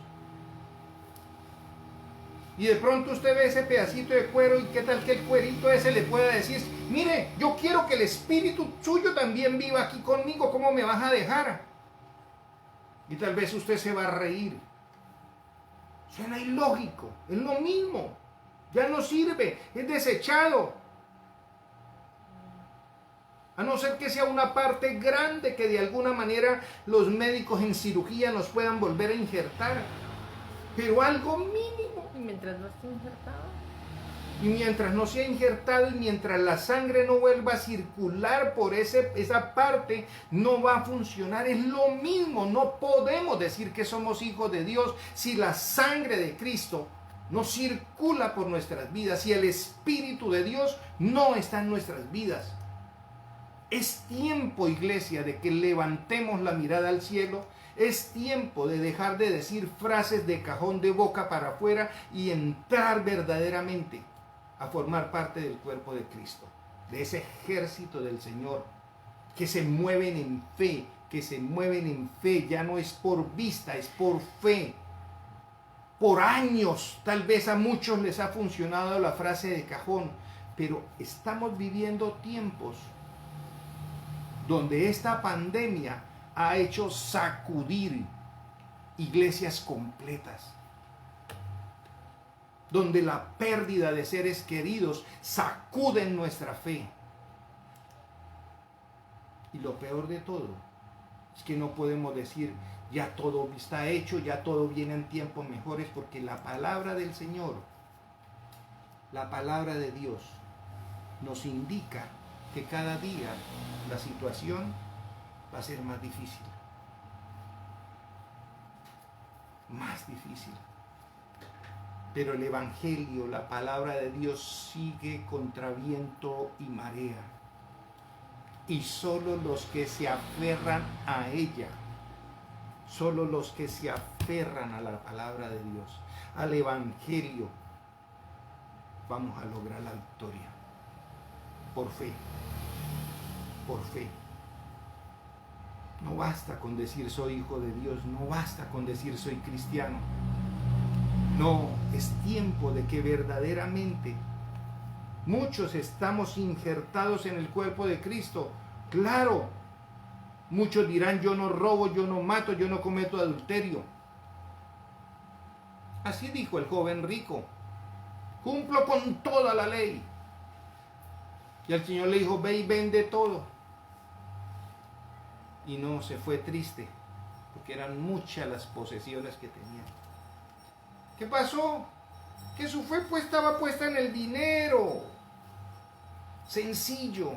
Y de pronto usted ve ese pedacito de cuero y qué tal que el cuerito ese le pueda decir, mire, yo quiero que el espíritu suyo también viva aquí conmigo, ¿cómo me vas a dejar? Y tal vez usted se va a reír. Suena ilógico, es lo mismo, ya no sirve, es desechado. A no ser que sea una parte grande que de alguna manera los médicos en cirugía nos puedan volver a injertar. pero algo mínimo. Y mientras no esté injertado. Y mientras no sea injertado y mientras la sangre no vuelva a circular por esa parte, no va a funcionar. Es lo mismo, no podemos decir que somos hijos de Dios si la sangre de Cristo no circula por nuestras vidas, si el Espíritu de Dios no está en nuestras vidas. Es tiempo, iglesia, de que levantemos la mirada al cielo. Es tiempo de dejar de decir frases de cajón de boca para afuera y entrar verdaderamente a formar parte del cuerpo de Cristo, de ese ejército del Señor, que se mueven en fe, ya no es por vista, es por fe. Por años, tal vez a muchos les ha funcionado la frase de cajón, pero estamos viviendo tiempos donde esta pandemia ha hecho sacudir iglesias completas, donde la pérdida de seres queridos sacude nuestra fe. Y lo peor de todo es que no podemos decir ya todo está hecho, ya todo viene en tiempos mejores, porque la palabra del Señor, la palabra de Dios, nos indica que cada día la situación va a ser más difícil. Más difícil. Pero el Evangelio, la palabra de Dios, sigue contra viento y marea. Y solo los que se aferran a ella, solo los que se aferran a la palabra de Dios, al Evangelio, vamos a lograr la victoria. Por fe. Por fe. No basta con decir soy hijo de Dios, no basta con decir soy cristiano. No, es tiempo de que verdaderamente muchos estamos injertados en el cuerpo de Cristo. Claro, muchos dirán yo no robo, yo no mato, yo no cometo adulterio. Así dijo el joven rico. Cumplo con toda la ley. Y el Señor le dijo, ve y vende todo. Y no, se fue triste, porque eran muchas las posesiones que tenía. ¿Qué pasó? Que su fe estaba puesta en el dinero. Sencillo.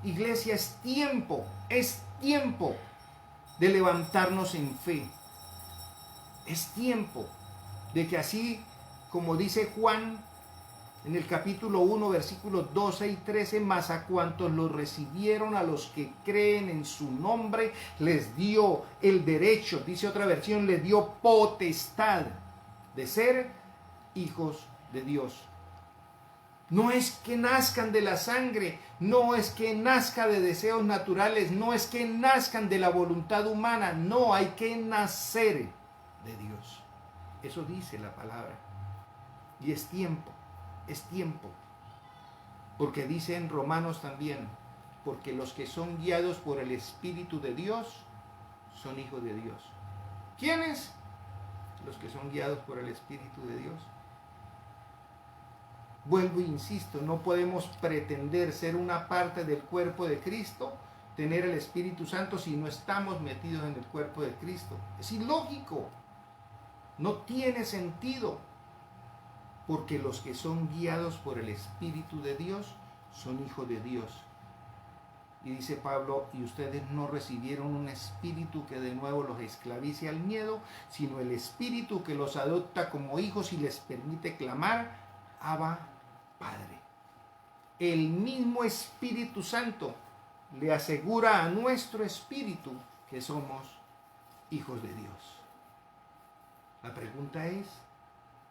Iglesia, es tiempo de levantarnos en fe. Es tiempo de que así como dice Juan en el capítulo 1, versículos 12 y 13, mas a cuantos los recibieron, a los que creen en su nombre, les dio el derecho, dice otra versión, les dio potestad de ser hijos de Dios. No es que nazcan de la sangre, no es que nazca de deseos naturales, no es que nazcan de la voluntad humana, no, hay que nacer de Dios. Eso dice la palabra. Y es tiempo, porque dice en Romanos también, porque los que son guiados por el Espíritu de Dios son hijos de Dios. ¿Quiénes? Los que son guiados por el Espíritu de Dios. Vuelvo e insisto, no podemos pretender ser una parte del cuerpo de Cristo, tener el Espíritu Santo si no estamos metidos en el cuerpo de Cristo. Es ilógico, no tiene sentido, porque los que son guiados por el Espíritu de Dios son hijos de Dios. Y dice Pablo, y ustedes no recibieron un espíritu que de nuevo los esclavice al miedo, sino el Espíritu que los adopta como hijos y les permite clamar, Abba, Padre. El mismo Espíritu Santo le asegura a nuestro espíritu que somos hijos de Dios. La pregunta es,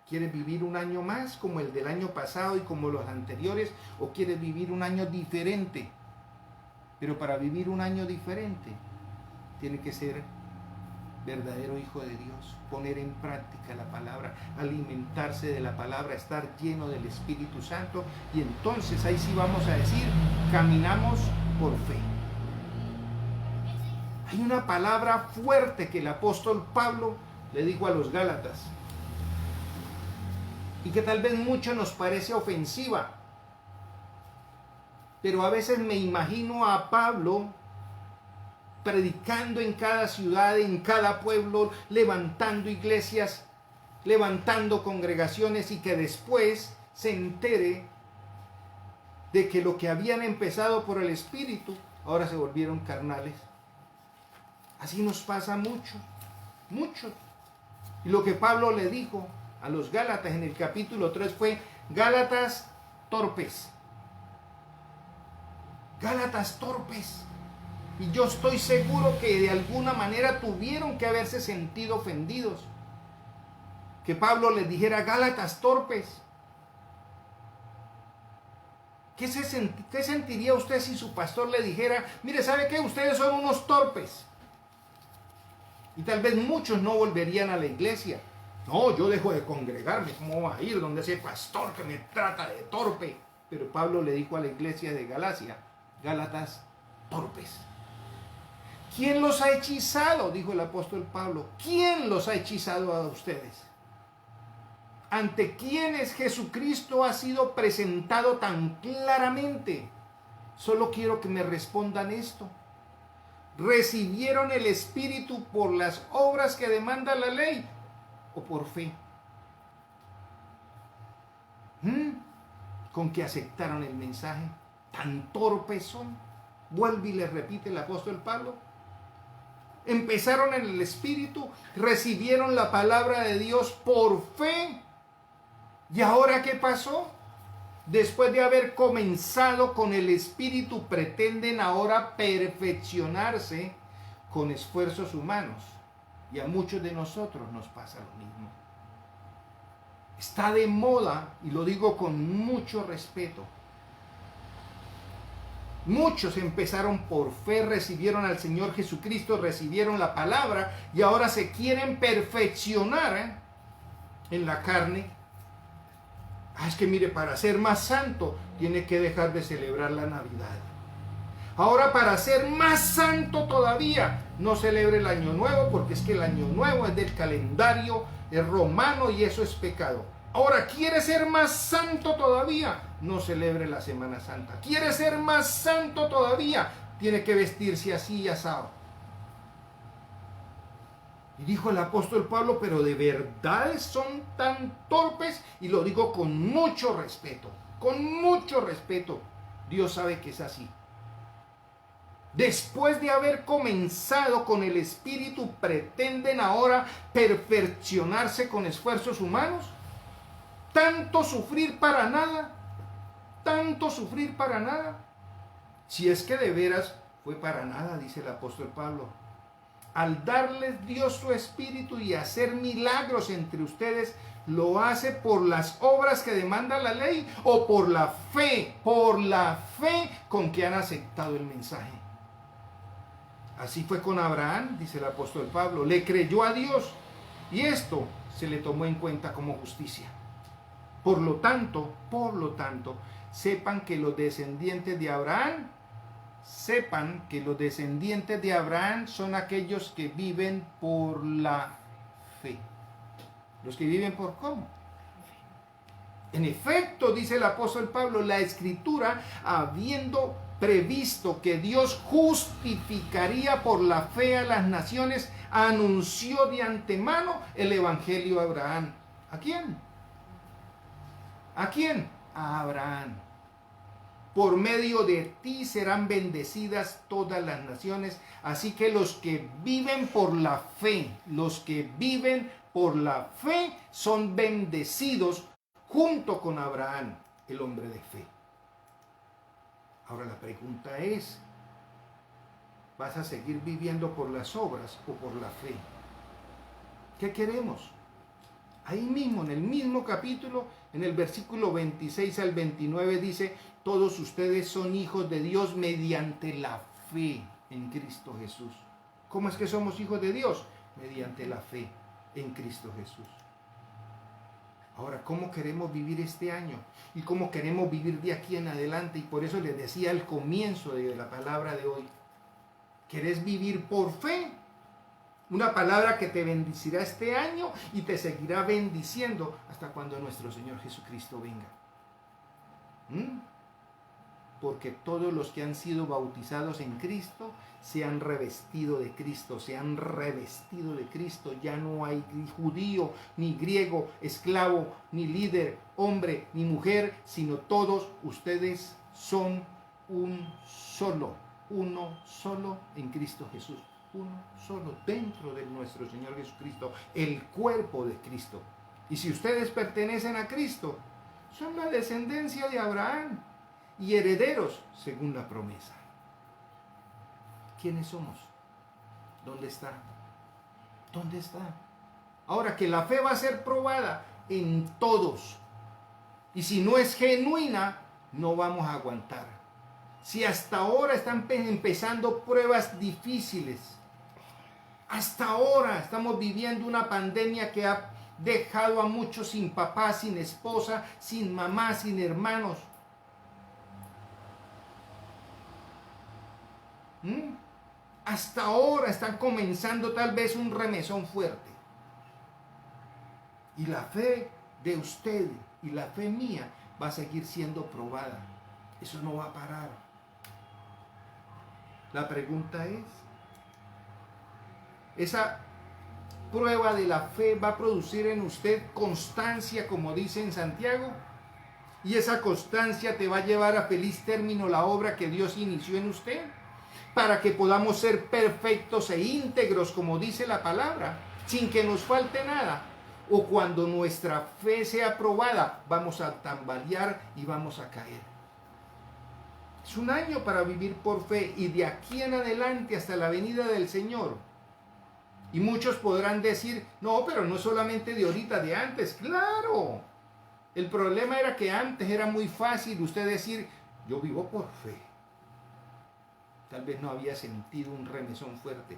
¿quieres vivir un año más como el del año pasado y como los anteriores, o quieres vivir un año diferente? Pero para vivir un año diferente, tiene que ser verdadero hijo de Dios, poner en práctica la palabra, alimentarse de la palabra, estar lleno del Espíritu Santo, y entonces ahí sí vamos a decir, caminamos por fe. Hay una palabra fuerte que el apóstol Pablo le dijo a los Gálatas, y que tal vez mucho nos parece ofensiva, pero a veces me imagino a Pablo predicando en cada ciudad, en cada pueblo, levantando iglesias, levantando congregaciones y que después se entere de que lo que habían empezado por el Espíritu, ahora se volvieron carnales. Así nos pasa mucho, mucho. Y lo que Pablo le dijo a los Gálatas en el capítulo 3 fue: Gálatas torpes. Gálatas torpes. Y yo estoy seguro que de alguna manera tuvieron que haberse sentido ofendidos. Que Pablo les dijera: Gálatas torpes. ¿Qué sentiría usted si su pastor le dijera: mire, ¿sabe qué? Ustedes son unos torpes? Y tal vez muchos no volverían a la iglesia. No, yo dejo de congregarme. ¿Cómo va a ir donde ese pastor que me trata de torpe? Pero Pablo le dijo a la iglesia de Galacia: Gálatas torpes. ¿Quién los ha hechizado? Dijo el apóstol Pablo. ¿Quién los ha hechizado a ustedes? ¿Ante quiénes Jesucristo ha sido presentado tan claramente? Solo quiero que me respondan esto. ¿Recibieron el Espíritu por las obras que demanda la ley o por fe? ¿Con que aceptaron el mensaje? ¿Tan torpes son? Vuelve y les repite el apóstol Pablo. Empezaron en el Espíritu, recibieron la palabra de Dios por fe. ¿Y ahora qué pasó? Después de haber comenzado con el Espíritu, pretenden ahora perfeccionarse con esfuerzos humanos. Y a muchos de nosotros nos pasa lo mismo. Está de moda, y lo digo con mucho respeto. Muchos empezaron por fe, recibieron al Señor Jesucristo, recibieron la palabra y ahora se quieren perfeccionar en la carne. Es que mire, para ser más santo tiene que dejar de celebrar la Navidad. Ahora, para ser más santo todavía, no celebre el Año Nuevo, porque es que el Año Nuevo es del calendario romano y eso es pecado. Ahora, ¿quiere ser más santo todavía? No celebre la Semana Santa. ¿Quiere ser más santo todavía? Tiene que vestirse así y asado. Y dijo el apóstol Pablo: pero de verdad son tan torpes, y lo digo con mucho respeto, con mucho respeto. Dios sabe que es así. Después de haber comenzado con el Espíritu, pretenden ahora perfeccionarse con esfuerzos humanos. Tanto sufrir para nada, tanto sufrir para nada. Si es que de veras fue para nada, dice el apóstol Pablo. Al darles Dios su Espíritu y hacer milagros entre ustedes, ¿lo hace por las obras que demanda la ley o por la fe con que han aceptado el mensaje? Así fue con Abraham, dice el apóstol Pablo. Le creyó a Dios y esto se le tomó en cuenta como justicia. Por lo tanto, sepan que los descendientes de Abraham son aquellos que viven por la fe. Los que viven por ¿cómo? En efecto, dice el apóstol Pablo, la Escritura, habiendo previsto que Dios justificaría por la fe a las naciones, anunció de antemano el Evangelio a Abraham. ¿A quién? ¿A quién? A Abraham. Por medio de ti serán bendecidas todas las naciones. Así que los que viven por la fe, son bendecidos junto con Abraham, el hombre de fe. Ahora la pregunta es: ¿vas a seguir viviendo por las obras o por la fe? ¿Qué queremos? Ahí mismo, en el mismo capítulo, en el versículo 26 al 29 dice: todos ustedes son hijos de Dios mediante la fe en Cristo Jesús. ¿Cómo es que somos hijos de Dios? Mediante la fe en Cristo Jesús. Ahora, ¿cómo queremos vivir este año? ¿Y cómo queremos vivir de aquí en adelante? Y por eso les decía al comienzo de la palabra de hoy: ¿querés vivir por fe? Una palabra que te bendecirá este año y te seguirá bendiciendo hasta cuando nuestro Señor Jesucristo venga. porque todos los que han sido bautizados en Cristo se han revestido de Cristo, se han revestido de Cristo. Ya no hay judío, ni griego, esclavo, ni líder, hombre, ni mujer, sino todos ustedes son uno solo en Cristo Jesús. Uno solo dentro de nuestro Señor Jesucristo, el cuerpo de Cristo. Y si ustedes pertenecen a Cristo, son la descendencia de Abraham y herederos según la promesa. ¿Quiénes somos? ¿Dónde está? ¿Dónde está? Ahora que la fe va a ser probada en todos. Y si no es genuina, no vamos a aguantar. Si hasta ahora están empezando pruebas difíciles, hasta ahora estamos viviendo una pandemia que ha dejado a muchos sin papá, sin esposa, sin mamá, sin hermanos. Hasta ahora están comenzando tal vez un remesón fuerte. Y la fe de usted y la fe mía va a seguir siendo probada. Eso no va a parar. La pregunta es, ¿esa prueba de la fe va a producir en usted constancia, como dice en Santiago? ¿Y esa constancia te va a llevar a feliz término la obra que Dios inició en usted? Para que podamos ser perfectos e íntegros, como dice la palabra, sin que nos falte nada. O cuando nuestra fe sea probada, vamos a tambalear y vamos a caer. Es un año para vivir por fe, y de aquí en adelante hasta la venida del Señor. Y muchos podrán decir, no, pero no solamente de ahorita, de antes. ¡Claro! El problema era que antes era muy fácil usted decir, yo vivo por fe. Tal vez no había sentido un remesón fuerte.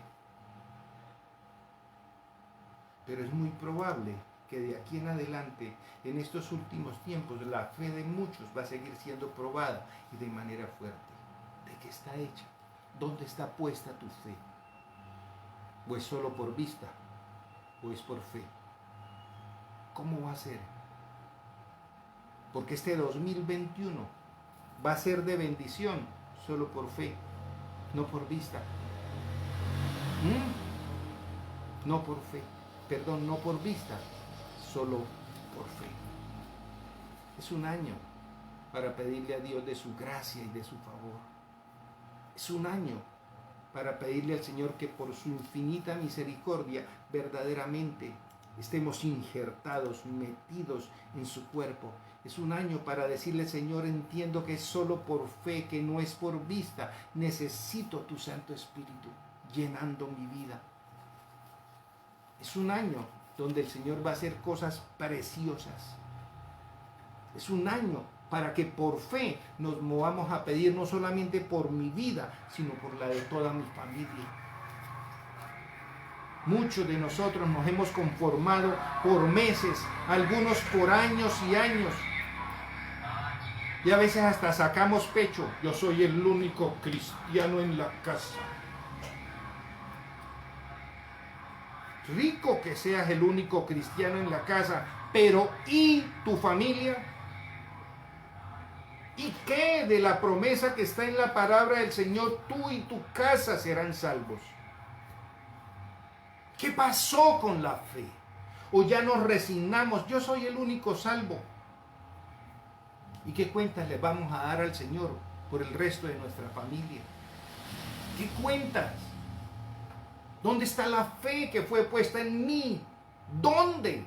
Pero es muy probable que de aquí en adelante, en estos últimos tiempos, la fe de muchos va a seguir siendo probada y de manera fuerte. ¿De qué está hecha? ¿Dónde está puesta tu fe? ¿O es solo por vista? ¿O es por fe? ¿Cómo va a ser? Porque este 2021 va a ser de bendición solo por fe, no por vista. No por fe, perdón, no por vista, solo por fe. Es un año para pedirle a Dios de su gracia y de su favor. Es un año para pedirle al Señor que por su infinita misericordia verdaderamente estemos injertados, metidos en su cuerpo. Es un año para decirle, Señor, entiendo que es solo por fe, que no es por vista. Necesito tu Santo Espíritu llenando mi vida. Es un año donde el Señor va a hacer cosas preciosas. Es un año para que por fe nos movamos a pedir no solamente por mi vida, sino por la de toda mi familia. Muchos de nosotros nos hemos conformado por meses, algunos por años y años. Y a veces hasta sacamos pecho. Yo soy el único cristiano en la casa. Rico que seas el único cristiano en la casa, pero ¿y tu familia? ¿Y qué de la promesa que está en la palabra del Señor? Tú y tu casa serán salvos. ¿Qué pasó con la fe? ¿O ya nos resignamos? Yo soy el único salvo. ¿Y qué cuentas le vamos a dar al Señor por el resto de nuestra familia? ¿Qué cuentas? ¿Dónde está la fe que fue puesta en mí? ¿Dónde?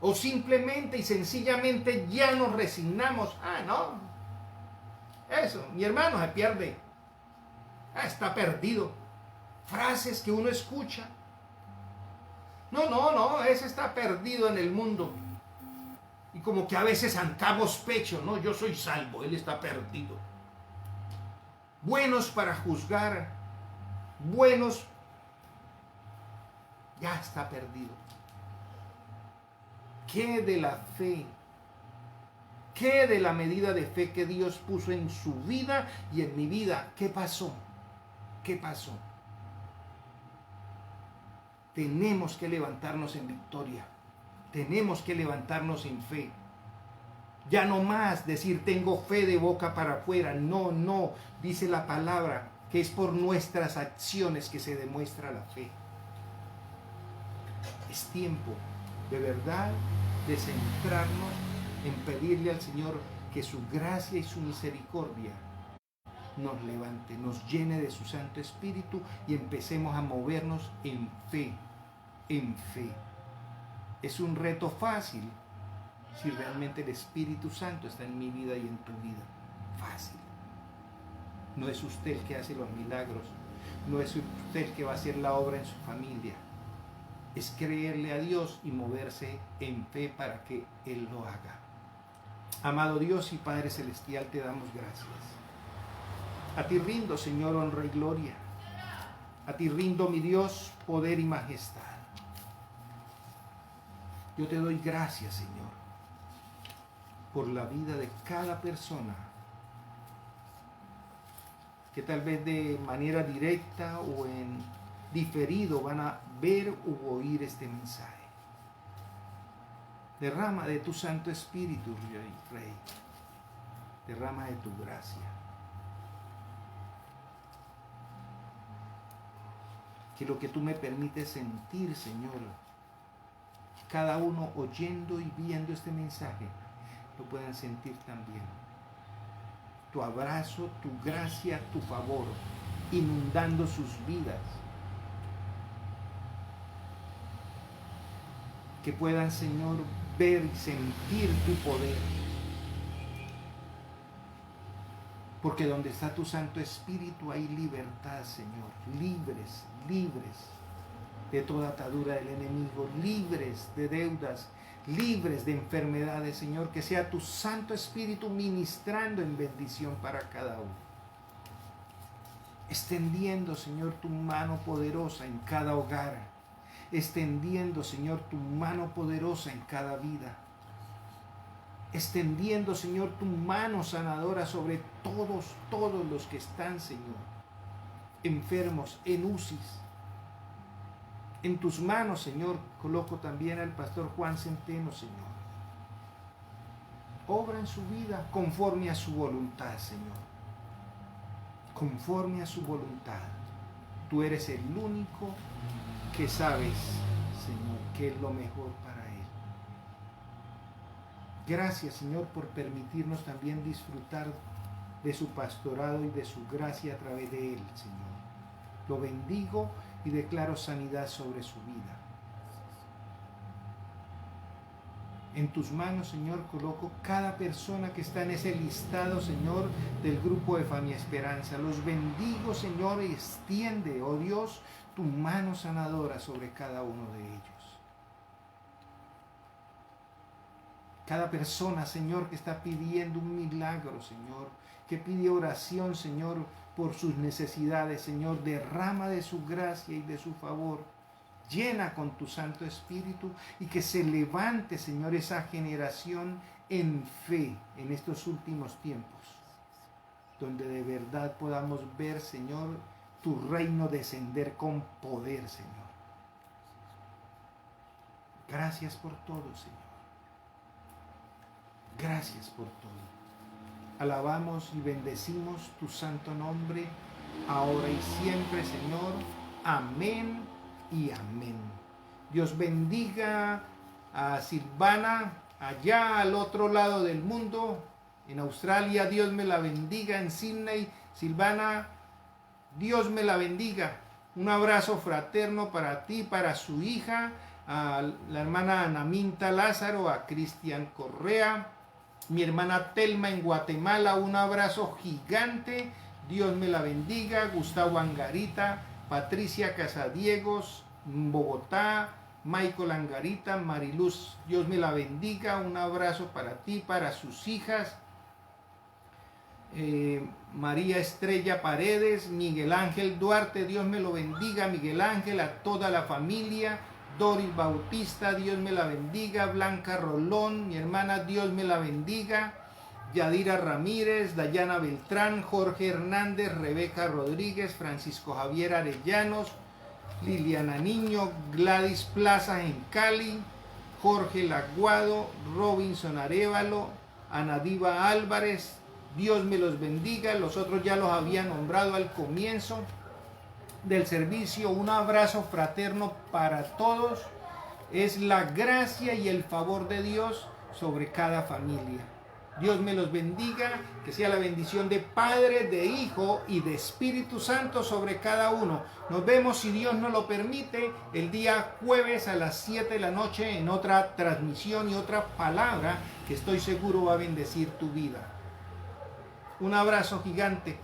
O simplemente y sencillamente ya nos resignamos. No. Eso, mi hermano se pierde. Está perdido. Frases que uno escucha. No, ese está perdido en el mundo. Y como que a veces sacamos pecho, no, yo soy salvo, él está perdido. Buenos para juzgar, buenos, ya está perdido. ¿Qué de la fe? ¿Qué de la medida de fe que Dios puso en su vida y en mi vida? ¿Qué pasó? ¿Qué pasó? Tenemos que levantarnos en victoria. Tenemos que levantarnos en fe. Ya no más decir tengo fe de boca para afuera. No, no. Dice la palabra que es por nuestras acciones que se demuestra la fe. Es tiempo de verdad de centrarnos en pedirle al Señor que su gracia y su misericordia nos levante, nos llene de su Santo Espíritu y empecemos a movernos en fe, en fe. Es un reto fácil si realmente el Espíritu Santo está en mi vida y en tu vida. Fácil. No es usted el que hace los milagros, no es usted el que va a hacer la obra en su familia. Es creerle a Dios y moverse en fe para que Él lo haga. Amado Dios y Padre Celestial, te damos gracias. A ti rindo, Señor, honra y gloria. A ti rindo, mi Dios, poder y majestad. Yo te doy gracias, Señor, por la vida de cada persona que tal vez de manera directa o en diferido van a ver u oír este mensaje. Derrama de tu Santo Espíritu, Rey. Derrama de tu gracia. Que lo que tú me permites sentir, Señor, cada uno oyendo y viendo este mensaje, lo puedan sentir también. Tu abrazo, tu gracia, tu favor, inundando sus vidas. Que puedan, Señor, ver y sentir tu poder. Porque donde está tu Santo Espíritu hay libertad, Señor. Libres, libres de toda atadura del enemigo, libres de deudas, libres de enfermedades, Señor. Que sea tu Santo Espíritu ministrando en bendición para cada uno. Extendiendo, Señor, tu mano poderosa en cada hogar. Extendiendo, Señor, tu mano poderosa en cada vida. Extendiendo, Señor, tu mano sanadora sobre todos los que están, Señor, enfermos, en UCIs. En tus manos, Señor, coloco también al pastor Juan Centeno, Señor. Obra en su vida conforme a su voluntad, Señor. Conforme a su voluntad. Tú eres el único que sabes, Señor, qué es lo mejor para Él. Gracias, Señor, por permitirnos también disfrutar de su pastorado y de su gracia a través de Él, Señor. Lo bendigo y declaro sanidad sobre su vida. En tus manos, Señor, coloco cada persona que está en ese listado, Señor, del grupo de Familia Esperanza. Los bendigo, Señor, y extiende, oh Dios, tu mano sanadora sobre cada uno de ellos. Cada persona, Señor, que está pidiendo un milagro, Señor, que pide oración, Señor, por sus necesidades, Señor, derrama de su gracia y de su favor. Llena con tu Santo Espíritu y que se levante, Señor, esa generación en fe en estos últimos tiempos, donde de verdad podamos ver, Señor, tu reino descender con poder, Señor. Gracias por todo, Señor. Gracias por todo. Alabamos y bendecimos tu santo nombre, ahora y siempre, Señor. Amén y amén. Dios bendiga a Silvana, allá al otro lado del mundo, en Australia. Dios me la bendiga, en Sydney. Silvana, Dios me la bendiga. Un abrazo fraterno para ti, para su hija, a la hermana Anaminta Lázaro, a Cristian Correa, mi hermana Telma en Guatemala, un abrazo gigante. Dios me la bendiga. Gustavo Angarita, Patricia Casadiegos, Bogotá, Michael Angarita, Mariluz, Dios me la bendiga. Un abrazo para ti, para sus hijas. María Estrella Paredes, Miguel Ángel Duarte, Dios me lo bendiga. Miguel Ángel, a toda la familia. Doris Bautista, Dios me la bendiga. Blanca Rolón, mi hermana, Dios me la bendiga. Yadira Ramírez, Dayana Beltrán, Jorge Hernández, Rebeca Rodríguez, Francisco Javier Arellanos, Liliana Niño, Gladys Plaza en Cali, Jorge Laguado, Robinson Arévalo, Ana Diva Álvarez, Dios me los bendiga. Los otros ya los había nombrado al comienzo del servicio. Un abrazo fraterno para todos. Es la gracia y el favor de Dios sobre cada familia. Dios me los bendiga, que sea la bendición de Padre, de Hijo y de Espíritu Santo sobre cada uno. Nos vemos, si Dios nos lo permite, el día jueves a las 7 de la noche en otra transmisión y otra palabra que estoy seguro va a bendecir tu vida. Un abrazo gigante.